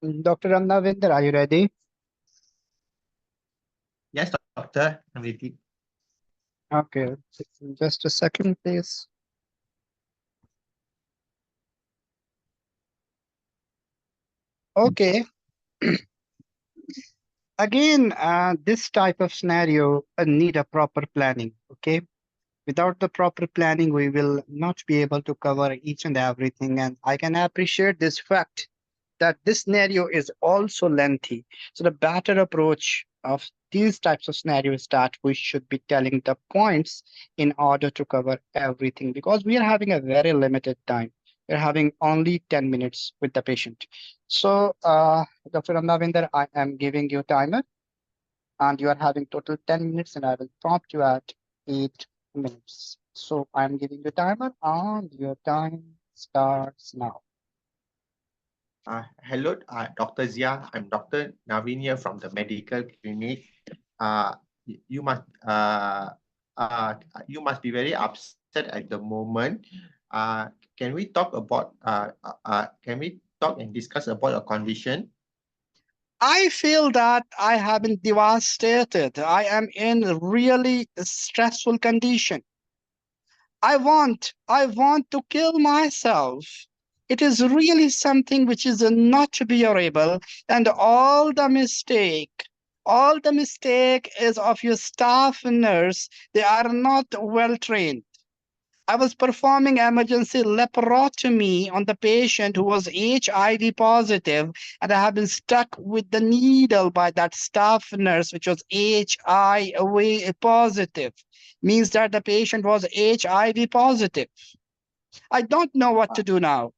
Dr. Ramnavinder, are you ready? Yes, doctor, I'm ready. Okay, just a second, please. Okay, again, this type of scenario need a proper planning. Okay, without the proper planning, we will not be able to cover each and everything. And I can appreciate this fact that this scenario is also lengthy. So the better approach of these types of scenarios is that we should be telling the points in order to cover everything because we are having a very limited time. We're having only 10 minutes with the patient. So, Dr. Ramnavinder, I am giving you timer and you are having total 10 minutes and I will prompt you at 8 minutes. So I'm giving you timer and your time starts now. Hello, Dr. Zia. I'm Dr. Naveen here from the medical clinic. You must you must be very upset at the moment. Can we talk about can we talk and discuss about your condition? I feel that I have been devastated. I am in a really stressful condition. I want to kill myself. It is really something which is not bearable, and all the mistake is of your staff nurse. They are not well trained. I was performing emergency laparotomy on the patient who was HIV positive, and I have been stuck with the needle by that staff nurse, which was HIV positive. Means that the patient was HIV positive. I don't know what to do now.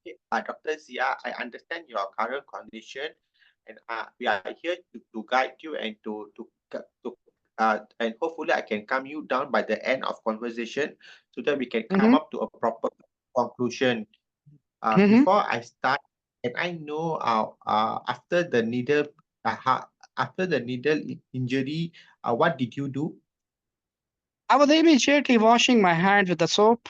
Okay, Dr. Zia, I understand your current condition, and we are here to guide you and and hopefully I can calm you down by the end of conversation so that we can come Mhm, up to a proper conclusion. mhm. Before I start, can I know after the needle after the needle injury, what did you do? I was immediately washing my hands with the soap.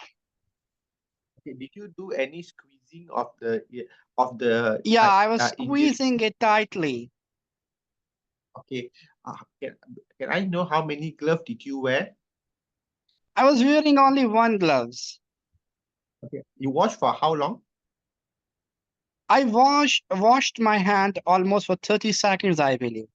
Okay, did you do any squeezing of the Yeah, I was injury? squeezing it tightly. Okay. Can I know how many gloves did you wear? I was wearing only one gloves. Okay. You wash for how long? I washed my hand almost for 30 seconds, I believe.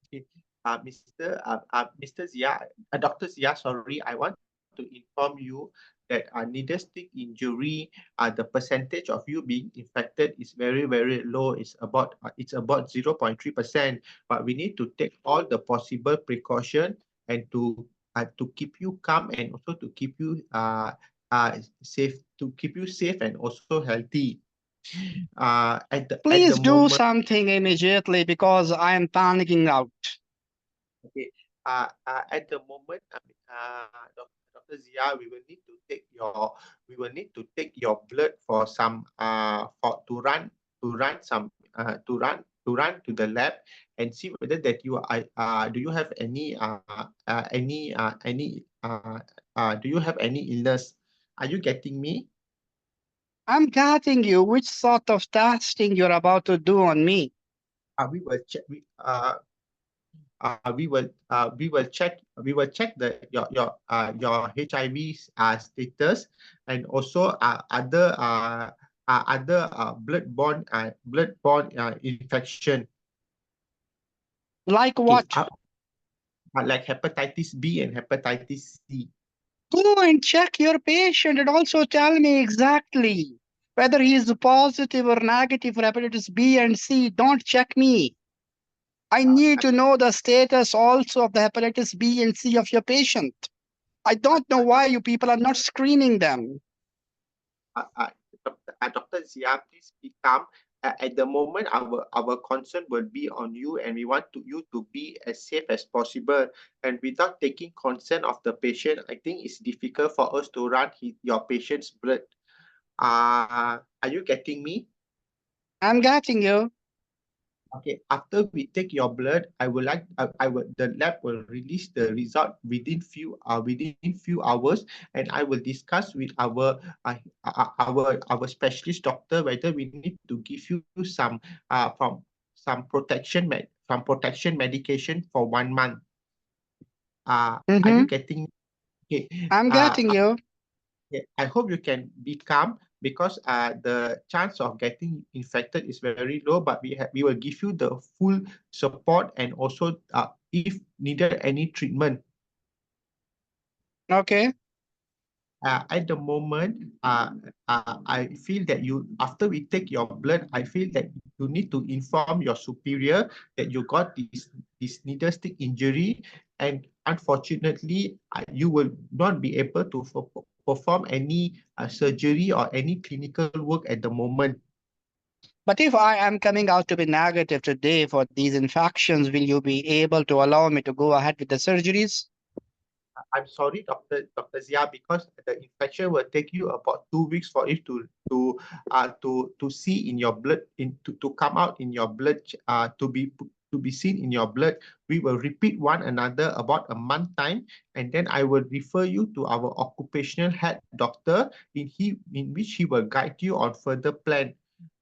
Okay. Mr. Zia, Dr. Zia, sorry, I want to inform you that needle stick injury, the percentage of you being infected is very, very low. It's about 0.3%. But we need to take all the possible precaution and to keep you calm and also to keep you safe, and also healthy. At the Please do moment. something immediately because I am panicking out. Okay. At the moment, Dr. Zia, we will need to take your blood for some for to run some to run to the lab and see whether that you are do you have do you have any illness? Are you getting me? I'm getting you. Which sort of testing you're about to do on me? We will check. We will check the your HIV status and also bloodborne infection, Like okay, what? like hepatitis B and hepatitis C. Go and check your patient and also tell me exactly whether he is positive or negative for hepatitis B and C. Don't check me. I need to know the status also of the hepatitis B and C of your patient. I don't know why you people are not screening them. uh, uh, Dr. Zia, please be calm. At the moment, our concern will be on you, and we want you to be as safe as possible. And without taking consent of the patient, I think it's difficult for us to run your patient's blood. Are you getting me? I'm getting you. Okay, after we take your blood, the lab will release the result within few hours, and I will discuss with our specialist doctor whether we need to give you some protection medication for 1 month. Are you Mm-hmm. getting okay? I'm getting you. Yeah, I hope you can be calm because the chance of getting infected is very low, but we will give you the full support and also if needed any treatment. Okay. At the moment, I feel that after we take your blood, I feel that you need to inform your superior that you got this needle stick injury, and unfortunately, you will not be able to perform any surgery or any clinical work at the moment. But if I am coming out to be negative today for these infections, will you be able to allow me to go ahead with the surgeries? I'm sorry, Dr. Zia, because the infection will take you about 2 weeks for it to see in your blood, to come out in your blood, to be seen in your blood. We will repeat one another about a month time, and then I will refer you to our occupational head doctor, in which he will guide you on further plan.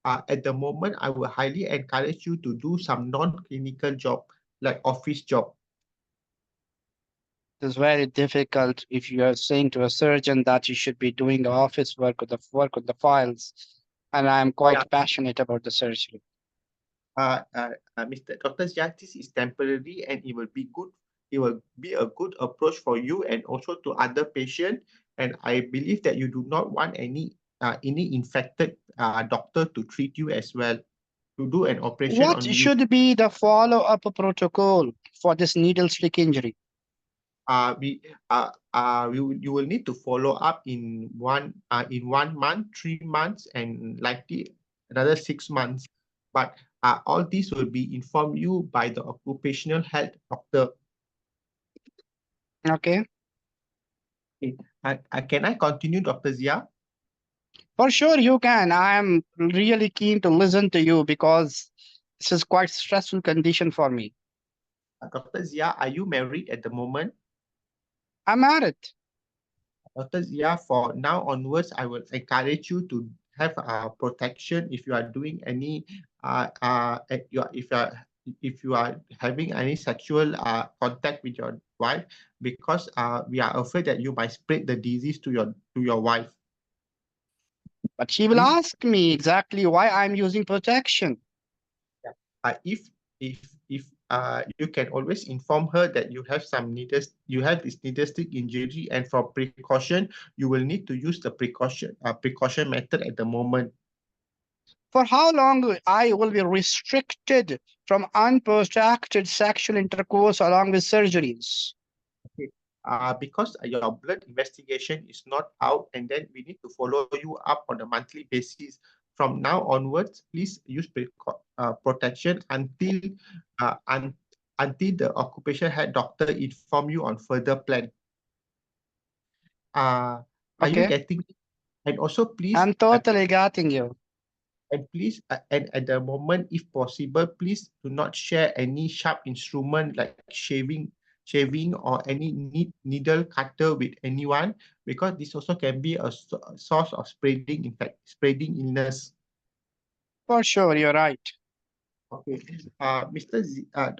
At the moment, I will highly encourage you to do some non-clinical job like office job. It's very difficult if you are saying to a surgeon that you should be doing the office work with the files, and I'm Yeah. quite passionate about the surgery. Mr. Dr. Jia, this is temporary and it will be good. It will be a good approach for you and also to other patients. And I believe that you do not want any infected doctor to treat you as well, to do an operation What on you. should be the follow-up protocol for this needle stick injury? We you will need to follow up in 1 month, 3 months, and likely another 6 months. But all these will be informed you by the occupational health doctor. Okay, Okay. Can I continue, Dr. Zia? for sure you can. I am really keen to listen to you because this is quite stressful condition for me. Dr. Zia, are you married at the moment? I'm married. Dr. Zia, for now onwards, I will encourage you to have protection if you are doing any if you are having any sexual contact with your wife, because we are afraid that you might spread the disease to your wife. But she will Please, ask me exactly why I'm using protection. if you can always inform her that you have this needle stick injury, and for precaution, you will need to use the precaution method at the moment. For how long I will be restricted from unprotected sexual intercourse along with surgeries? Okay. Because your blood investigation is not out, and then we need to follow you up on a monthly basis. From now onwards, please use protection until the occupational head doctor inform you on further plan. Are you Okay, getting? And also, I'm totally getting you. and at the moment, if possible, please do not share any sharp instrument like shaving or any needle cutter with anyone, because this also can be a source of spreading illness. For sure, you're right. Okay.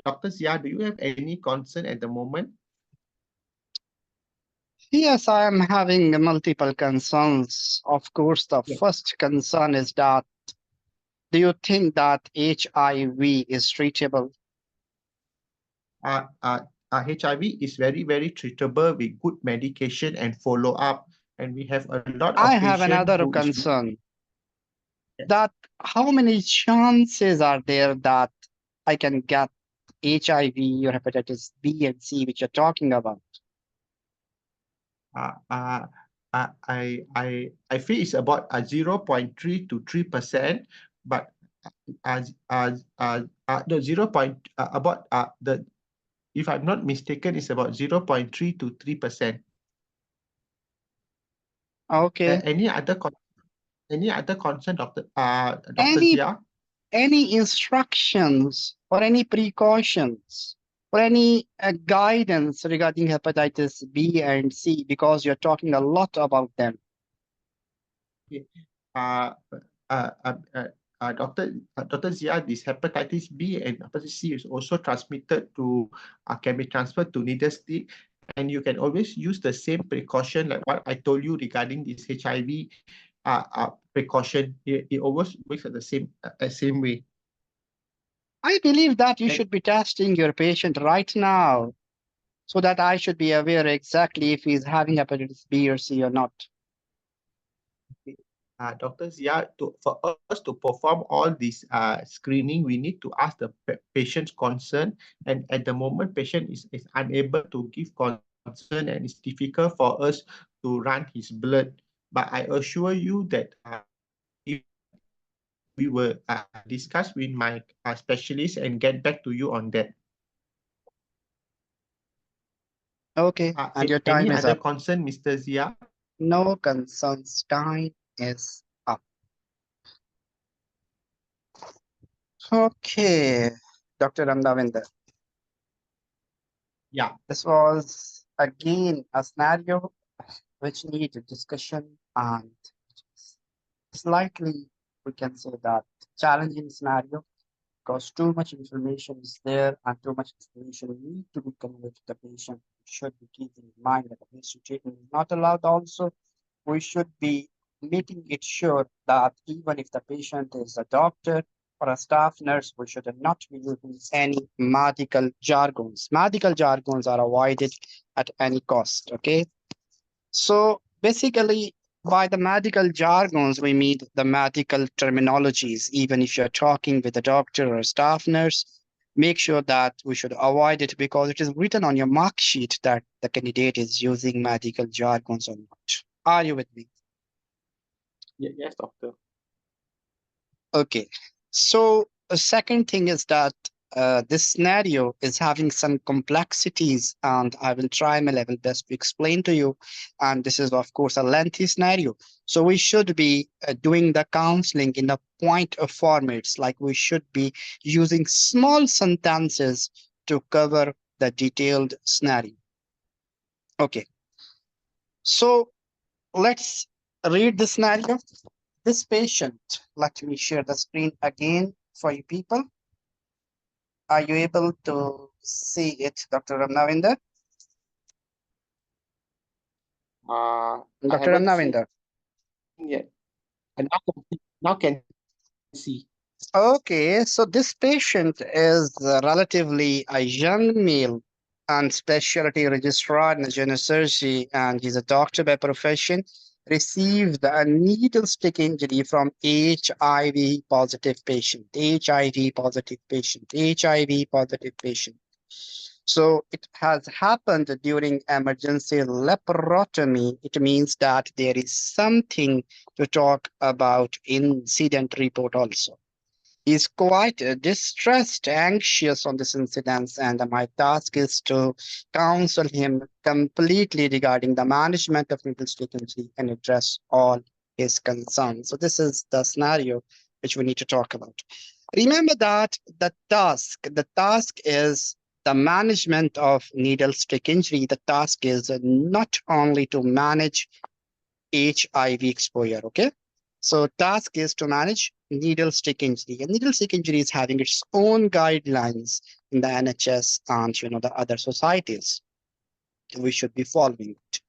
Dr. Zia, do you have any concern at the moment? Yes, I am having multiple concerns. Of course, the Yeah. first concern is that do you think that HIV is treatable? HIV is very, very treatable with good medication and follow up. And we have a lot I of have patients another who is. concern Yes. that how many chances are there that I can get HIV or hepatitis B and C, which you're talking about? uh, uh, I feel it's about 0.3 to 3%, but the 0. About the if I'm not mistaken, it's about 0.3 to 3%. Okay. Any other concern, Dr. Any Zia? any instructions or any precautions or any guidance regarding hepatitis B and C, because you're talking a lot about them? Okay. Uh, uh, uh, uh, Dr. Zia, this hepatitis B and hepatitis C is also transmitted to, can be transferred to needle stick, and you can always use the same precaution like what I told you regarding this HIV precaution. It always works at the same way. I believe that you And should be testing your patient right now so that I should be aware exactly if he's having hepatitis B or C or not. Dr. Zia, for us to perform all this screening, we need to ask the patient's concern. And at the moment, patient is unable to give concern and it's difficult for us to run his blood. But I assure you that if we will discuss with my specialist and get back to you on that. Okay, and your time Any is other up. concern, Mr. Zia? No concerns. Time is up. Okay, Dr. Ramdavinder. Yeah. This was again a scenario which needed discussion and slightly, we can say that, challenging scenario because too much information is there and too much information need to be conveyed to the patient. We should be keeping in mind that the patient treatment is not allowed also. We should be making it sure that even if the patient is a doctor or a staff nurse, we should not be using any medical jargons. Medical jargons are avoided at any cost, okay? So basically, by the medical jargons, we mean the medical terminologies. Even if you're talking with a doctor or a staff nurse, make sure that we should avoid it because it is written on your mark sheet that the candidate is using medical jargons or not. Are you with me? Yes, doctor. Okay. So the second thing is that this scenario is having some complexities, and I will try my level best to explain to you. And this is, of course, a lengthy scenario. So we should be doing the counseling in the point of formats, like we should be using small sentences to cover the detailed scenario. Okay. So let's read the scenario. This patient, let me share the screen again for you people. Are you able to see it, Dr. Ramnavinder? I Dr. haven't seen Ramnavinder. yet. And now can see. Okay, so this patient is relatively a young male and specialty registrar in general surgery, and he's a doctor by profession. Received a needle stick injury from HIV positive patient, HIV positive patient, HIV positive patient. So it has happened during emergency laparotomy. It means that there is something to talk about incident report also. He's quite distressed, anxious on this incident, and my task is to counsel him completely regarding the management of needle stick injury and address all his concerns. So this is the scenario which we need to talk about. Remember that the task is the management of needle stick injury. The task is not only to manage HIV exposure, okay? So task is to manage needle stick injury. And needle stick injury is having its own guidelines in the NHS and the other societies. We should be following it.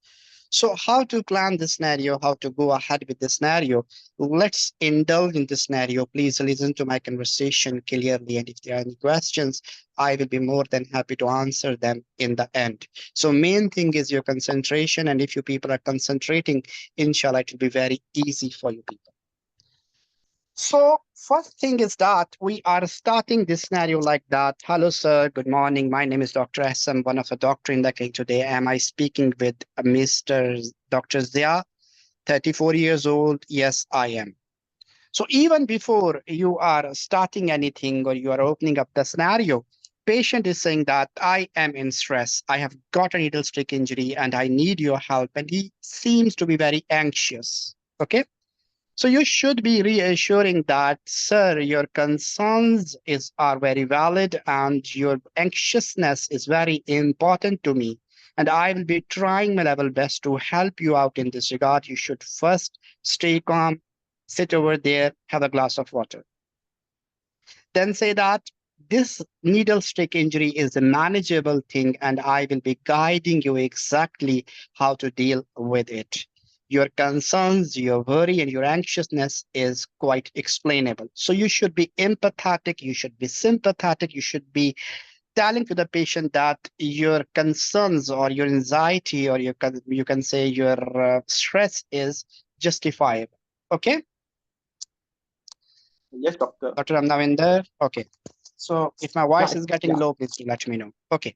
So how to plan the scenario, how to go ahead with the scenario. Let's indulge in the scenario. Please listen to my conversation clearly. And if there are any questions, I will be more than happy to answer them in the end. So main thing is your concentration. And if you people are concentrating, inshallah, it will be very easy for you people. So first thing is that we are starting this scenario like that. Hello, sir. Good morning. My name is Dr. Ahsam, one of the doctor in the clinic today. Am I speaking with Mr. Dr. Zia, 34 years old? Yes, I am. So even before you are starting anything or you are opening up the scenario, patient is saying that I am in stress. I have got a needle stick injury and I need your help. And he seems to be very anxious. Okay. So you should be reassuring that, sir, your concerns are very valid and your anxiousness is very important to me. And I will be trying my level best to help you out in this regard. You should first stay calm, sit over there, have a glass of water. Then say that this needle stick injury is a manageable thing and I will be guiding you exactly how to deal with it. Your concerns, your worry, and your anxiousness is quite explainable. So you should be empathetic, you should be sympathetic, you should be telling to the patient that your concerns or your anxiety or you can say your stress is justifiable. Okay, Yes, doctor. Dr. Ramnavinder? Okay. So if my voice Yeah, is getting yeah. low, please do let me know. Okay.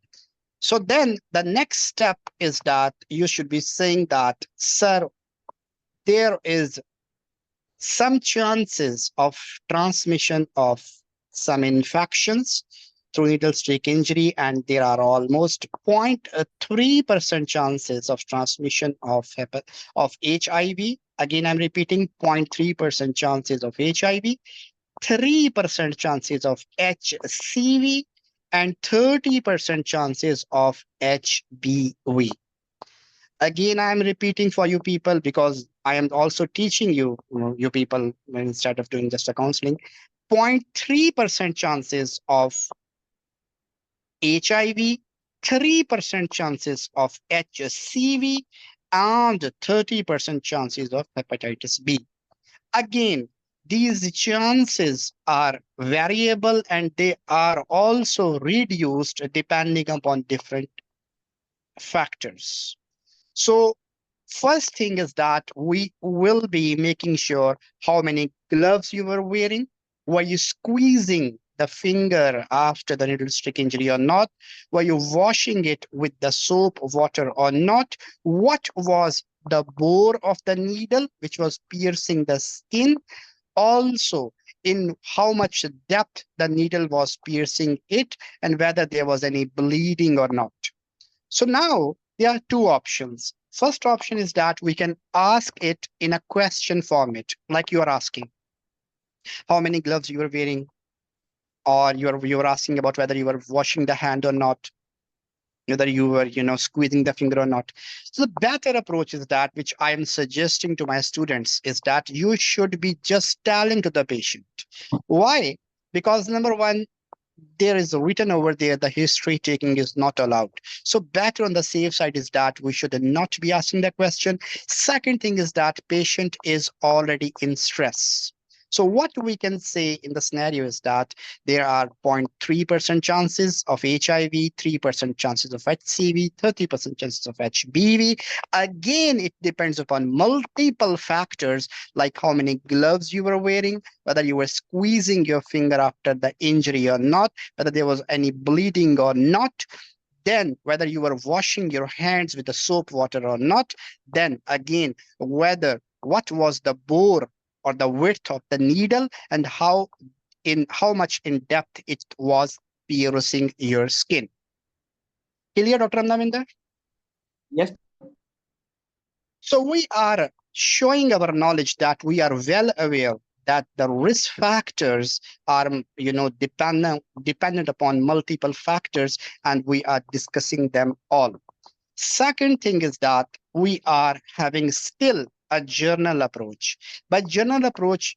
So then the next step is that you should be saying that, sir, there is some chances of transmission of some infections through needle stick injury, and there are almost 0.3% chances of transmission of HIV. Again, I'm repeating 0.3% chances of HIV, 3% chances of HCV, and 30% chances of HBV. Again, I am repeating for you people because I am also teaching you, you people, instead of doing just a counseling. 0.3% chances of HIV, 3% chances of HCV, and 30% chances of hepatitis B. Again, these chances are variable and they are also reduced depending upon different factors. So first thing is that we will be making sure how many gloves you were wearing. Were you squeezing the finger after the needle stick injury or not? Were you washing it with the soap water or not? What was the bore of the needle which was piercing the skin? Also, in how much depth the needle was piercing it and whether there was any bleeding or not. So now there are two options. First option is that we can ask it in a question format, like you are asking how many gloves you were wearing, or you were asking about whether you were washing the hand or not, whether you were squeezing the finger or not. So the better approach is that, which I am suggesting to my students, is that you should be just telling to the patient. Why? Because number one, there is written over there the history taking is not allowed. So better on the safe side is that we should not be asking that question. Second thing is that patient is already in stress. So what we can say in the scenario is that there are 0.3% chances of HIV, 3% chances of HCV, 30% chances of HBV. Again, it depends upon multiple factors like how many gloves you were wearing, whether you were squeezing your finger after the injury or not, whether there was any bleeding or not, then whether you were washing your hands with the soap water or not, then again, whether what was the bore or the width of the needle and how much in depth it was piercing your skin. Clear, Dr. Amnavinder? Yes. So we are showing our knowledge that we are well aware that the risk factors are, dependent upon multiple factors, and we are discussing them all. Second thing is that we are having still a journal approach. By general approach,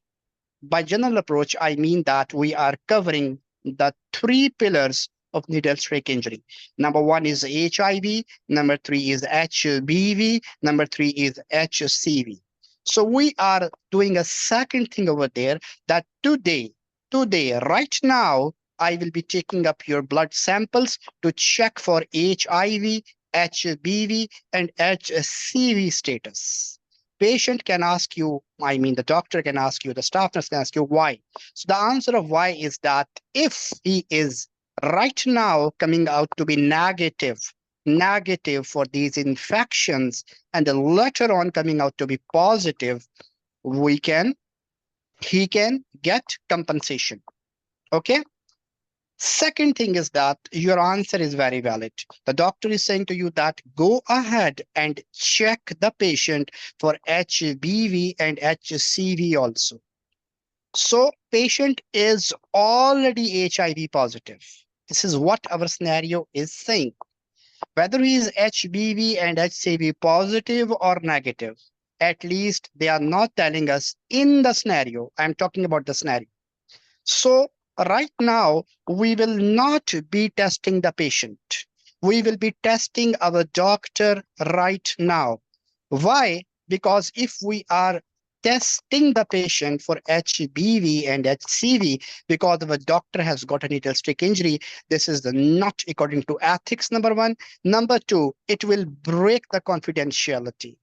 I mean that we are covering the three pillars of needle stick injury. Number one is HIV, number three is HBV, number three is HCV. So we are doing a second thing over there that today, right now, I will be taking up your blood samples to check for HIV, HBV, and HCV status. Patient can ask you, I mean, the doctor can ask you, the staff nurse can ask you why. So the answer of why is that if he is right now coming out to be negative for these infections, and then later on coming out to be positive, he can get compensation. Okay. Second thing is that your answer is very valid. The doctor is saying to you that go ahead and check the patient for HBV and HCV also. So patient is already HIV positive. This is what our scenario is saying. Whether he is HBV and HCV positive or negative, at least they are not telling us in the scenario. I'm talking about the scenario. So right now, we will not be testing the patient. We will be testing our doctor right now. Why? Because if we are testing the patient for HBV and HCV because the doctor has got a needle stick injury, this is not according to ethics, number one. Number two, it will break the confidentiality.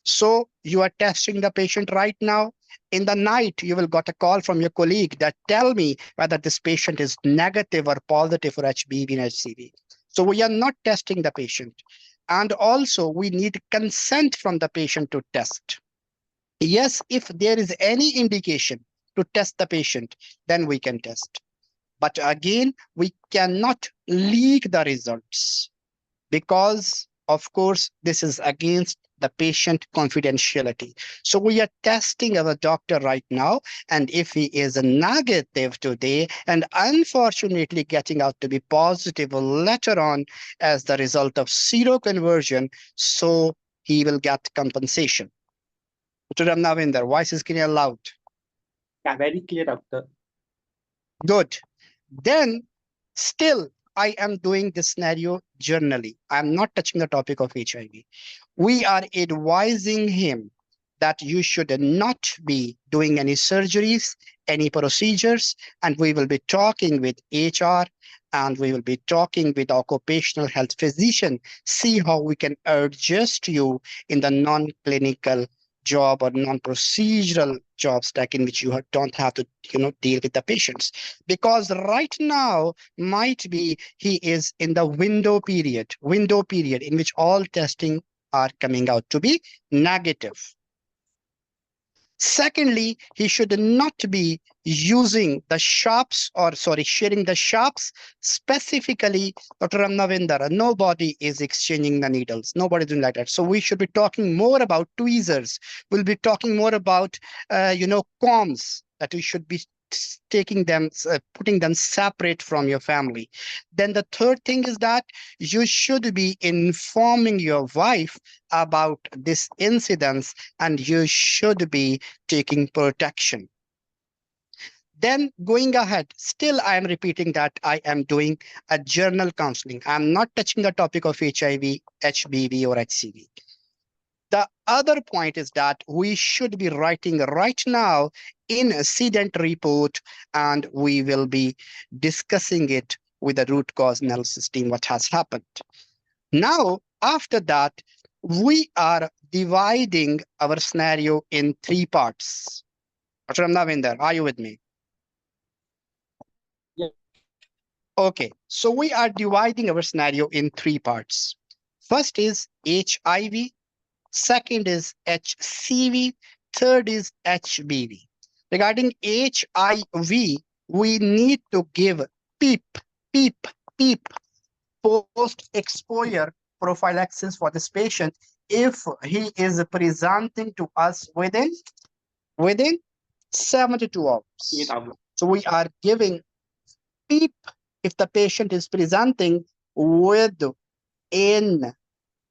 So you are testing the patient right now. In the night, you will got a call from your colleague that tell me whether this patient is negative or positive for HBV and HCV. So we are not testing the patient. And also we need consent from the patient to test. Yes, if there is any indication to test the patient, then we can test. But again, we cannot leak the results because, of course, this is against the patient confidentiality. So we are testing our doctor right now, and if he is a negative today and unfortunately getting out to be positive later on as the result of seroconversion, so he will get compensation. Dr. Ramnavinder, voice is clear loud. Yeah, very clear, doctor. Good. Then still I am doing this scenario generally. I'm not touching the topic of HIV. We are advising him that you should not be doing any surgeries, any procedures, and we will be talking with HR and we will be talking with occupational health physician, see how we can adjust you in the non-clinical job or non-procedural job stack in which you don't have to deal with the patients, because right now might be he is in the window period in which all testing are coming out to be negative. Secondly, he should not be using the shops or sharing the shops. Specifically, Dr. Ramnavinder, nobody is exchanging the needles. Nobody doing like that. So we should be talking more about tweezers. We'll be talking more about, combs that we should be taking them, putting them separate from your family. Then the third thing is that you should be informing your wife about this incidence and you should be taking protection. Then going ahead, still I am repeating that I am doing a journal counseling. I'm not touching the topic of HIV, HBV or HCV. The other point is that we should be writing right now in a incident report, and we will be discussing it with the root cause analysis team, what has happened. Now, after that, we are dividing our scenario in three parts. Dr. Ramnavinder, are you with me? Yeah. Okay, so we are dividing our scenario in three parts. First is HIV, second is HCV, third is HBV. Regarding HIV, we need to give PEEP, post-exposure prophylaxis for this patient if he is presenting to us within 72 hours. So we are giving PEEP if the patient is presenting within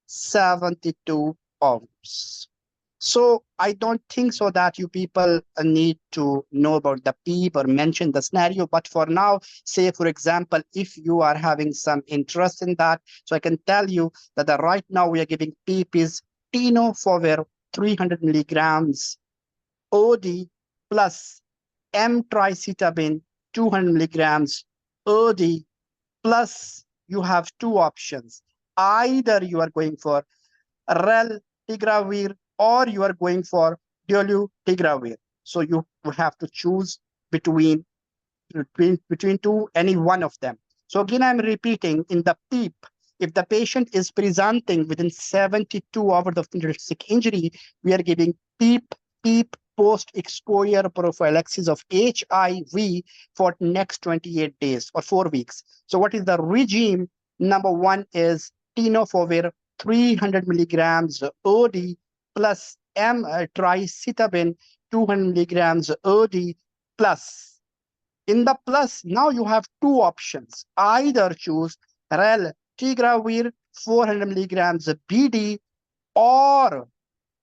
72 hours. So I don't think so that you people need to know about the PEEP or mention the scenario. But for now, say, for example, if you are having some interest in that, so I can tell you that right now we are giving PEEP is tenofovir 300 milligrams OD plus M-tricitabine 200 milligrams OD plus you have two options. Either you are going for reltigravir or you are going for dolutegravir. So you have to choose between two, any one of them. So again, I'm repeating in the PEEP, if the patient is presenting within 72 hours of needle stick injury, we are giving PEEP post-exposure prophylaxis of HIV for next 28 days or 4 weeks. So what is the regime? Number one is tenofovir 300 milligrams OD plus tricitabine 200 milligrams OD plus. In the plus, now you have two options. Either choose raltegravir 400 milligrams BD or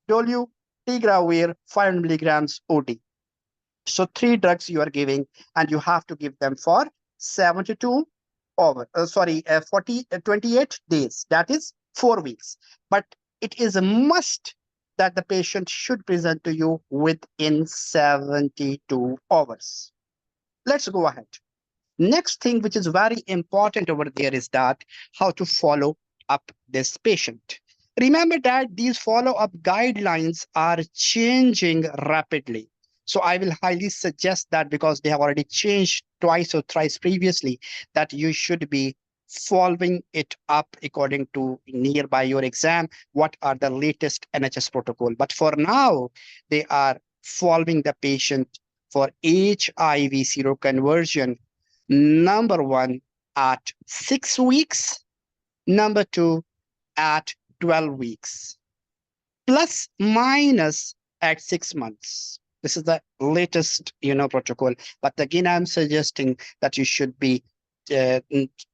dolutegravir 500 milligrams OD. So three drugs you are giving, and you have to give them for 72 over 28 days. That is 4 weeks. But it is a must that the patient should present to you within 72 hours. Let's go ahead. Next thing which is very important over there is that how to follow up this patient. Remember that these follow-up guidelines are changing rapidly. So I will highly suggest that, because they have already changed twice or thrice previously, that you should be following it up according to nearby your exam. What are the latest NHS protocol? But for now, they are following the patient for HIV seroconversion. Number one, at 6 weeks. Number two, at 12 weeks. Plus minus at 6 months. This is the latest, protocol. But again, I'm suggesting that you should be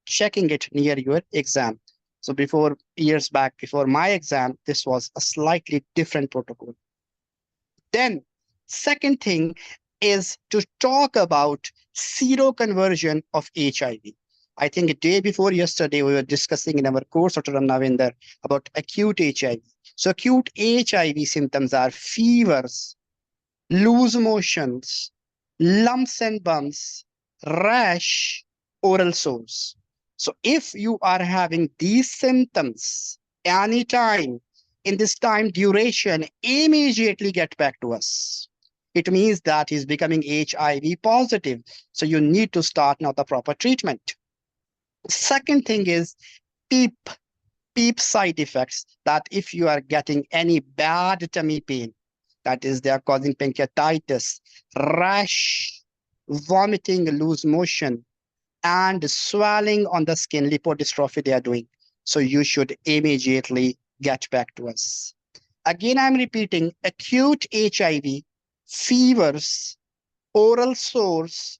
checking it near your exam. So before years back, before my exam, this was a slightly different protocol. Then second thing is to talk about seroconversion of HIV. I think a day before yesterday, we were discussing in our course, Dr. Navinder, about acute HIV. So acute HIV symptoms are fevers, loose motions, lumps and bumps, rash, oral sores. So if you are having these symptoms anytime in this time duration, immediately get back to us. It means that he's becoming HIV positive. So you need to start now the proper treatment. Second thing is PEEP side effects, that if you are getting any bad tummy pain, that is, they are causing pancreatitis, rash, vomiting, loose motion, and swelling on the skin, lipodystrophy they are doing. So you should immediately get back to us. Again, I'm repeating, acute HIV, fevers, oral sores,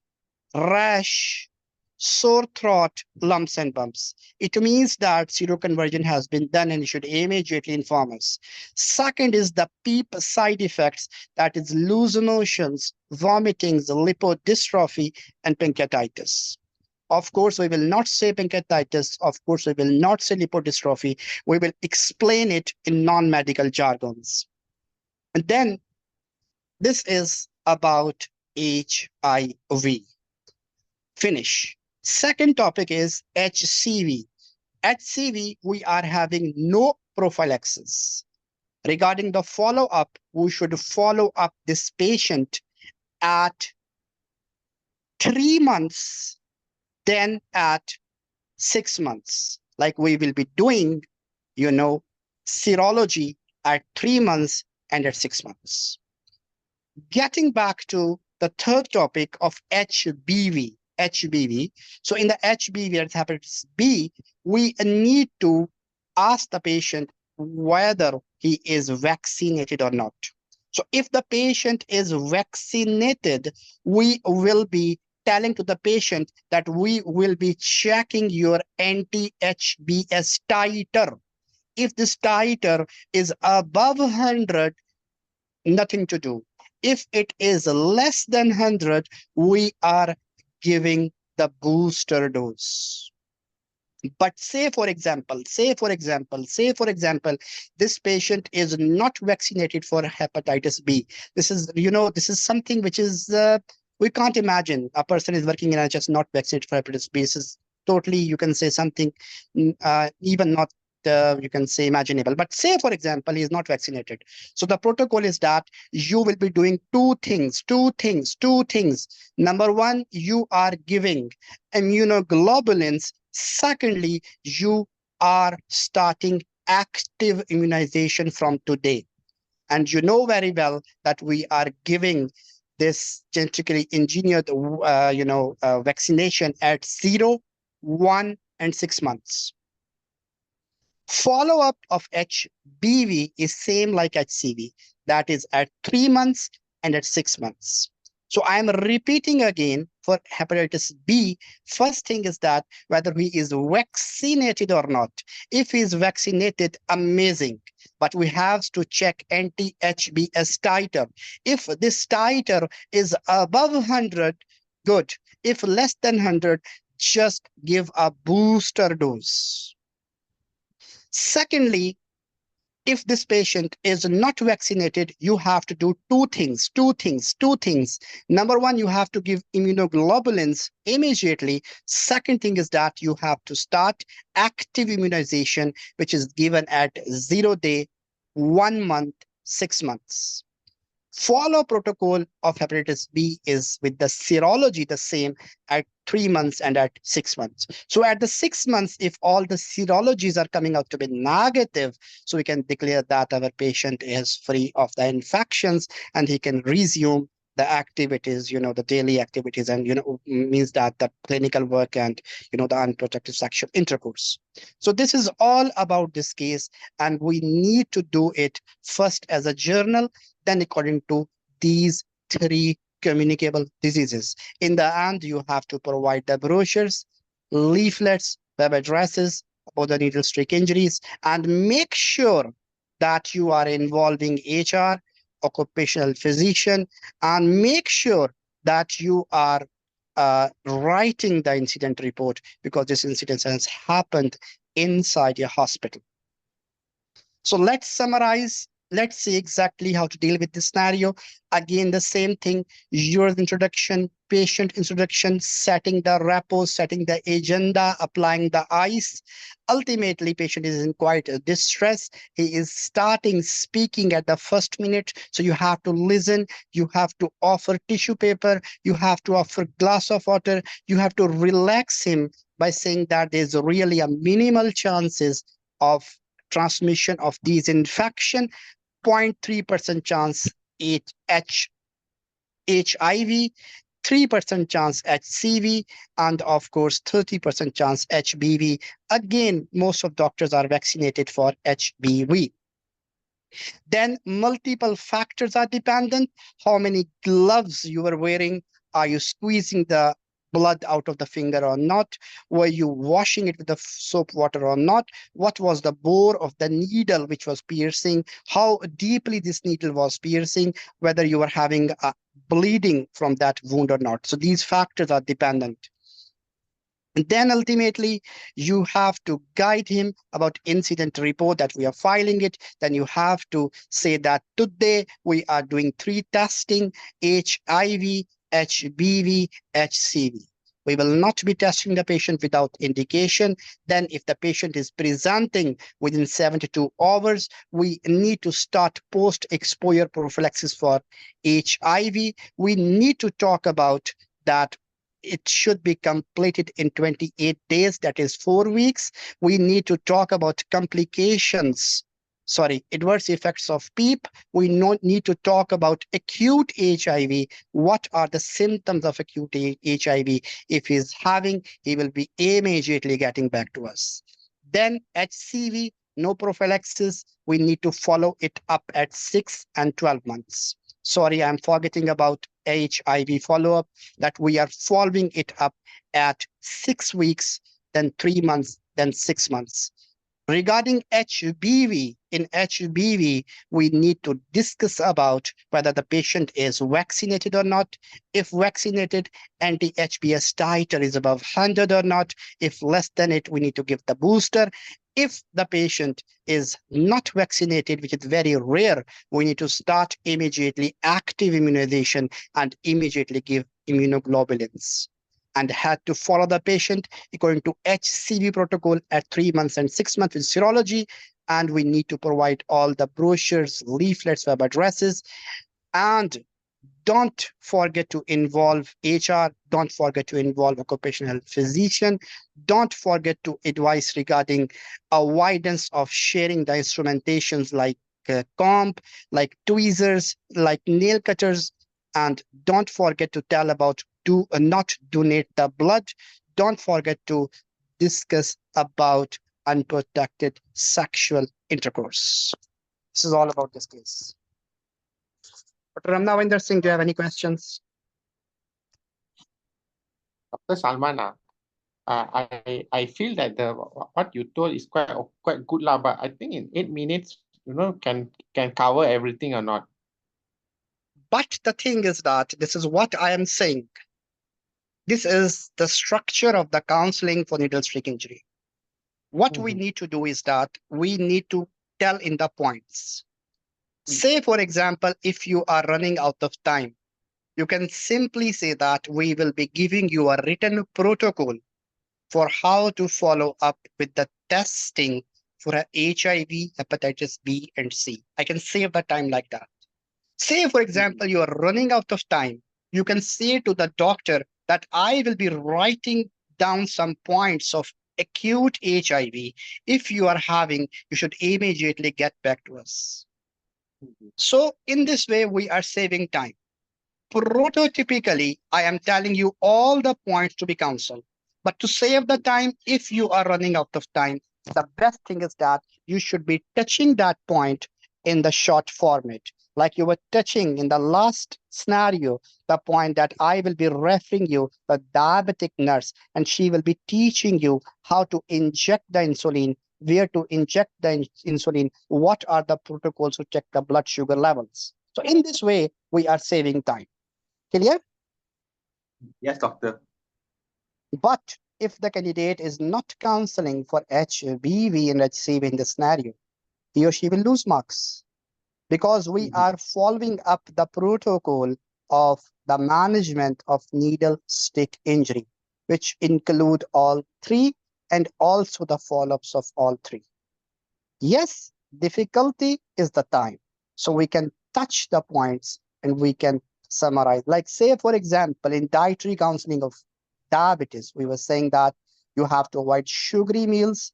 rash, sore throat, lumps and bumps. It means that seroconversion has been done, and you should immediately inform us. Second is the PEEP side effects, that is loose motions, vomitings, lipodystrophy, and pancreatitis. Of course, we will not say pancreatitis. Of course, we will not say lipodystrophy. We will explain it in non-medical jargons. And then this is about HIV. Finish. Second topic is HCV. HCV, we are having no prophylaxis. Regarding the follow-up, we should follow up this patient at 3 months, then at 6 months. Like we will be doing, serology at 3 months and at 6 months. Getting back to the third topic of HBV. So in the HBV, that's hepatitis B, we need to ask the patient whether he is vaccinated or not. So if the patient is vaccinated, we will be telling to the patient that we will be checking your anti-HBs titer. If this titer is above 100, nothing to do. If it is less than 100, we are giving the booster dose. But say for example, this patient is not vaccinated for hepatitis B. This is something which is, we can't imagine a person is working in NHS not vaccinated for hepatitis B. This is totally, you can say something, even not you can say imaginable. But say for example, he is not vaccinated. So the protocol is that you will be doing two things. Number one, you are giving immunoglobulins. Secondly, you are starting active immunization from today. And you know very well that we are giving this genetically engineered, vaccination at 0, 1, and 6 months. Follow-up of HBV is same like HCV, that is at 3 months and at 6 months. So I'm repeating again for hepatitis B. First thing is that whether he is vaccinated or not. If he is vaccinated, amazing. But we have to check anti-HBs titer. If this titer is above 100, good. If less than 100, just give a booster dose. Secondly, if this patient is not vaccinated, you have to do two things. Number one, you have to give immunoglobulins immediately. Second thing is that you have to start active immunization, which is given at 0 day, 1 month, 6 months. Follow protocol of hepatitis B is with the serology the same at 3 months and at 6 months. So at the 6 months, if all the serologies are coming out to be negative, so we can declare that our patient is free of the infections and he can resume the activities, the daily activities, and, means that the clinical work and, the unprotected sexual intercourse. So this is all about this case, and we need to do it first as a journal, then according to these 3 communicable diseases. In the end, you have to provide the brochures, leaflets, web addresses about the needle streak injuries, and make sure that you are involving HR, occupational physician, and make sure that you are writing the incident report, because this incident has happened inside your hospital. So let's summarize. Let's see exactly how to deal with this scenario. Again, the same thing, your introduction, patient introduction, setting the repos, setting the agenda, applying the ice. Ultimately, patient is in quite a distress. He is starting speaking at the first minute. So you have to listen. You have to offer tissue paper. You have to offer glass of water. You have to relax him by saying that there's really a minimal chances of transmission of these infection, 0.3% chance HIV, 3% chance HCV, and of course 30% chance HBV. Again, most of doctors are vaccinated for HBV. Then multiple factors are dependent. How many gloves you were wearing? Are you squeezing the blood out of the finger or not? Were you washing it with the soap water or not? What was the bore of the needle which was piercing? How deeply this needle was piercing? Whether you were having a bleeding from that wound or not. So these factors are dependent. And then ultimately, you have to guide him about incident report that we are filing it. Then you have to say that today we are doing 3 testing, HIV, HBV, HCV. We will not be testing the patient without indication. Then if the patient is presenting within 72 hours, we need to start post-exposure prophylaxis for HIV. We need to talk about that it should be completed in 28 days, that is 4 weeks. We need to talk about complications, adverse effects of PEEP. We need to talk about acute HIV. What are the symptoms of acute HIV? If he's having, he will be immediately getting back to us. Then HCV, no prophylaxis. We need to follow it up at 6 and 12 months. Sorry, I'm forgetting about HIV follow-up, that we are following it up at 6 weeks, then 3 months, then 6 months. Regarding HBV, in HBV, we need to discuss about whether the patient is vaccinated or not. If vaccinated, anti-HBs titer is above 100 or not. If less than it, we need to give the booster. If the patient is not vaccinated, which is very rare, we need to start immediately active immunization and immediately give immunoglobulins, and had to follow the patient according to HCV protocol at 3 months and 6 months with serology. And we need to provide all the brochures, leaflets, web addresses. And don't forget to involve HR. Don't forget to involve occupational physician. Don't forget to advise regarding avoidance of sharing the instrumentations like comb, like tweezers, like nail cutters. And don't forget to tell about do not donate the blood. Don't forget to discuss about unprotected sexual intercourse. This is all about this case. Dr. Ramnavinder Singh, do you have any questions? Dr. Salman, I feel that the what you told is quite good lah, but I think in 8 minutes, can cover everything or not. But the thing is that this is what I am saying. This is the structure of the counseling for needle stick injury. What we need to do is that we need to tell in the points. Say, for example, if you are running out of time, you can simply say that we will be giving you a written protocol for how to follow up with the testing for a HIV, hepatitis B, and C. I can save the time like that. Say, for example, you are running out of time. You can say to the doctor that I will be writing down some points of acute HIV. If you are having, you should immediately get back to us. So in this way, we are saving time. Prototypically, I am telling you all the points to be counseled. But to save the time, if you are running out of time, the best thing is that you should be touching that point in the short format. Like you were touching in the last scenario, the point that I will be referring you the diabetic nurse, and she will be teaching you how to inject the insulin, where to inject the insulin, what are the protocols to check the blood sugar levels. So in this way, we are saving time. Clear? Yes, doctor. But if the candidate is not counseling for HBV and HCV in this scenario, he or she will lose marks because we are following up the protocol of the management of needle stick injury, which include all three and also the follow-ups of all three. Yes, difficulty is the time. So we can touch the points and we can summarize. Like say, for example, in dietary counseling of diabetes, we were saying that you have to avoid sugary meals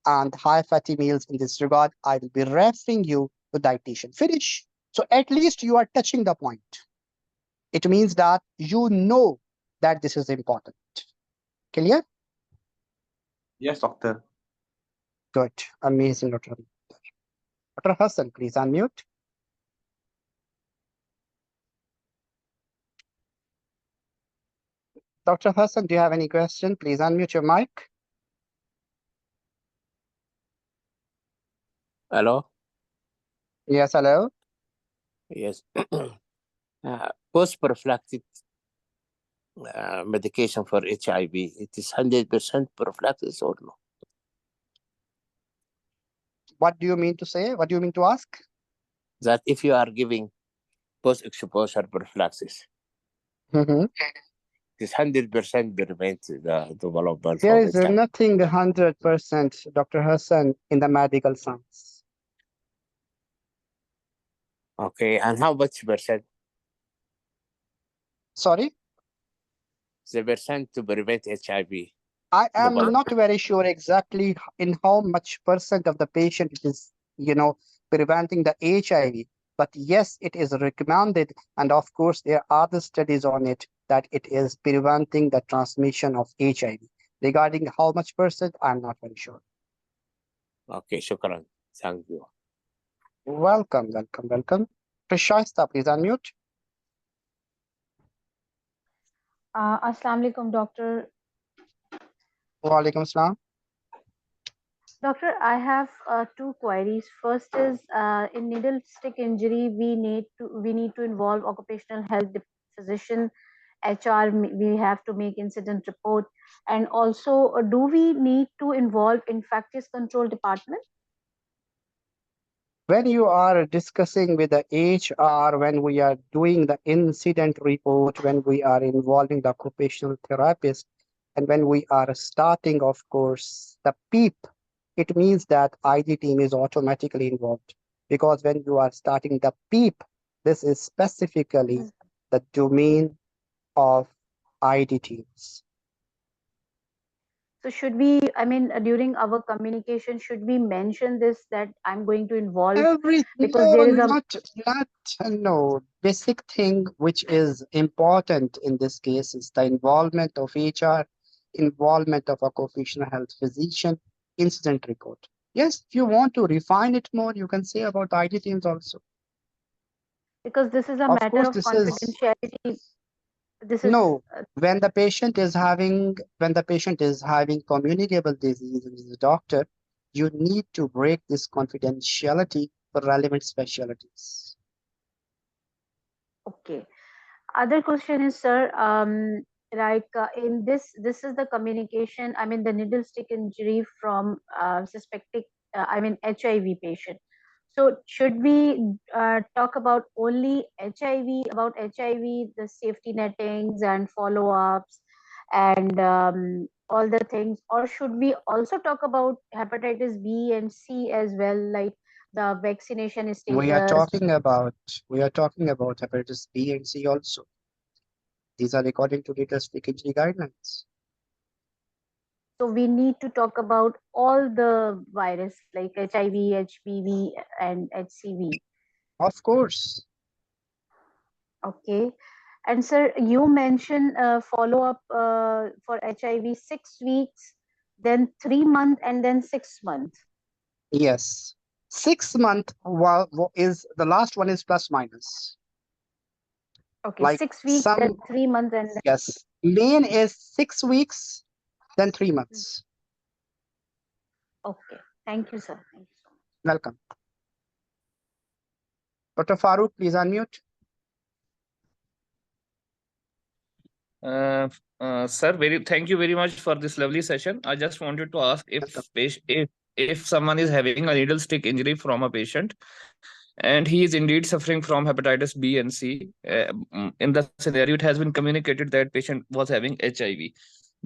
and high fatty meals. In this regard, I will be referring you to dietitian. Finish. So at least you are touching the point. It means that you know that this is important. Clear? Yes, doctor. Good. Amazing, Dr. Dr. Hassan, please unmute. Dr. Hassan, do you have any question? Please unmute your mic. Hello? Yes, hello. Yes. Post-prophylactic medication for HIV, it is 100% prophylaxis or no? What do you mean to say? What do you mean to ask? That if you are giving post-exposure prophylaxis, Mm-hmm. it is 100% prevent the development There of is HIV. nothing 100%, Dr. Hassan, in the medical science. Okay, and how much percent? Sorry? The percent to prevent HIV? I am development. not very sure exactly in how much percent of the patient it is, preventing the HIV. But yes, it is recommended. And of course, there are the studies on it that it is preventing the transmission of HIV. Regarding how much percent, I'm not very sure. Okay, shukran. Thank you. Welcome, welcome, welcome. Prashasta, please unmute. Assalamu alaikum, doctor. Wa alaikum assalam. Doctor, I have two queries. First is in needle stick injury, we need to involve occupational health physician, HR. We have to make incident report, and also do we need to involve infectious control department? When you are discussing with the HR, when we are doing the incident report, when we are involving the occupational therapist, and when we are starting, of course, the PEEP, it means that ID team is automatically involved. Because when you are starting the PEEP, this is specifically the domain of ID teams. So should we, I mean, during our communication, should we mention this, that I'm going to involve, because No, there is a not no. Basic thing which is important in this case is the involvement of HR, involvement of occupational health physician, incident record. Yes, if you want to refine it more, you can say about ID teams also. because this is a Of matter course, of this is confidentiality. This is no. When the patient is having communicable disease with the doctor, you need to break this confidentiality for relevant specialties. okay. Other question is, sir, like in this is the communication, I mean, the needle stick injury from suspected, I mean, HIV patient. So should we talk about only HIV, about HIV, the safety nettings and follow-ups and all the things, or should we also talk about hepatitis B and C as well, like the vaccination We are status? talking about we are talking about hepatitis B and C also. These are according to latest injury guidelines. So we need to talk about all the virus like HIV, HPV, and HCV. Of course. Okay. And sir, you mentioned follow up for HIV 6 weeks, then 3 months, and then 6 months. Yes. 6 month is the last one is plus minus. Okay, Like 6 weeks, then some 3 months, and then yes. Main is 6 weeks, then 3 months. okay. Thank you, sir. Thank you so much. Welcome. Dr. Farooq, please unmute. Sir, thank you very much for this lovely session. I just wanted to ask if someone is having a needle stick injury from a patient and he is indeed suffering from hepatitis B and C, in the scenario it has been communicated that patient was having HIV.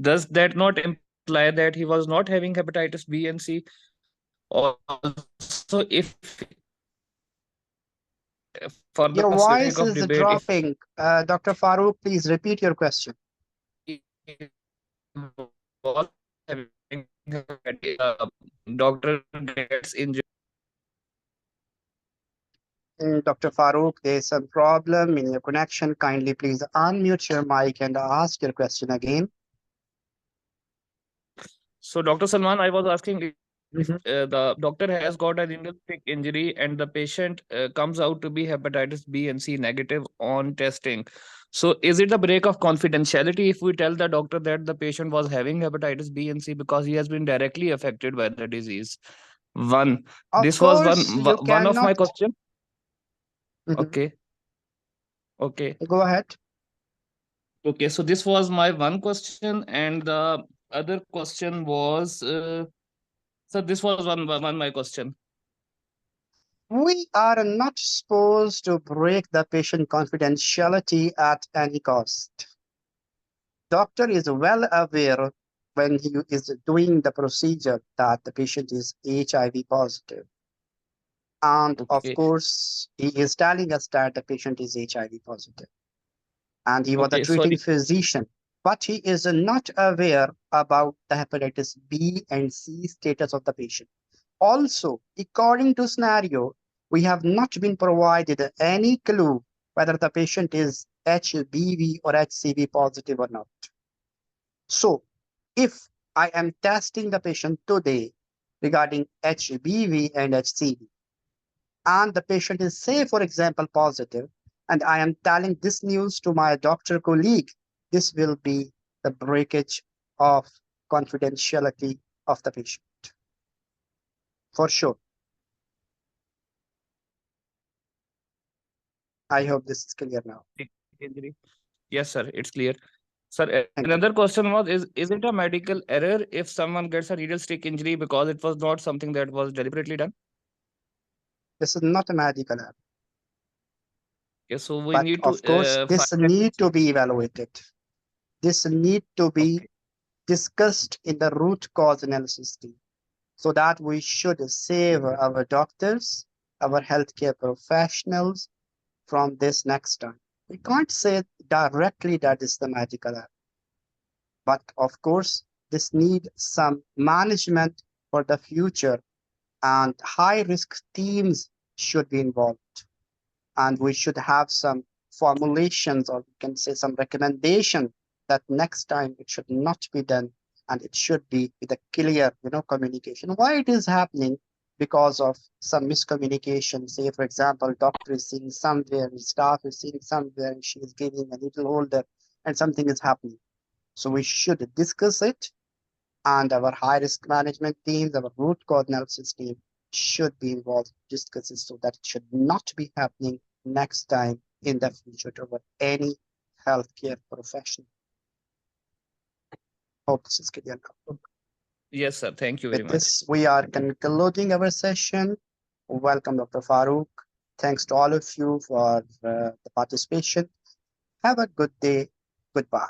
Does that not imply that he was not having hepatitis B and C? Also, if for the Your sake voice of is debate, if dropping. Dr. Farooq, please repeat your question. was having doctor gets injured. Dr. Farooq, there's some problem in your connection. Kindly please unmute your mic and ask your question again. So, Dr. Salman, I was asking if Mhm. the doctor has got a needle stick injury and the patient comes out to be hepatitis B and C negative on testing. So, is it a break of confidentiality if we tell the doctor that the patient was having hepatitis B and C because he has been directly affected by the disease? One, Of this was course, you one of my cannot. question. Mhm. Okay, okay. Go ahead. Okay, so this was my one question, and the other question was, so this was one my question. We are not supposed to break the patient confidentiality at any cost. Doctor is well aware when he is doing the procedure that the patient is HIV positive. And of Okay, course, he is telling us that the patient is HIV positive. And he was a okay, treating sorry. physician, but he is not aware about the hepatitis B and C status of the patient. Also, according to scenario, we have not been provided any clue whether the patient is HBV or HCV positive or not. So, if I am testing the patient today regarding HBV and HCV, and the patient is, say, for example, positive, and I am telling this news to my doctor colleague, this will be the breakage of confidentiality of the patient, for sure. I hope this is clear now. Injury. Yes, sir, it's clear. Sir, Thank you. another question was, is it a medical error if someone gets a needle stick injury because it was not something that was deliberately done? This is not a medical error, Okay, so we but need to of course, find this that. need to be evaluated. This need to be Okay, discussed in the root cause analysis team, so that we should save our doctors, our healthcare professionals from this next time. We can't say directly that is the medical error, but of course, this need some management for the future, and high risk teams should be involved. And we should have some formulations, or we can say some recommendation, that next time it should not be done, and it should be with a clear, communication. Why it is happening? Because of some miscommunication. Say, for example, doctor is seeing somewhere, staff is seeing somewhere, and she is giving a needle holder, and something is happening. So we should discuss it, and our high risk management teams, our root cause analysis team should be involved, discuss it, so that it should not be happening next time in the future to any healthcare professional. Hope this is clear now. Yes, sir. Thank you very With much. this, we are concluding our session. Welcome, Dr. Farooq. Thanks to all of you for the participation. Have a good day. Goodbye.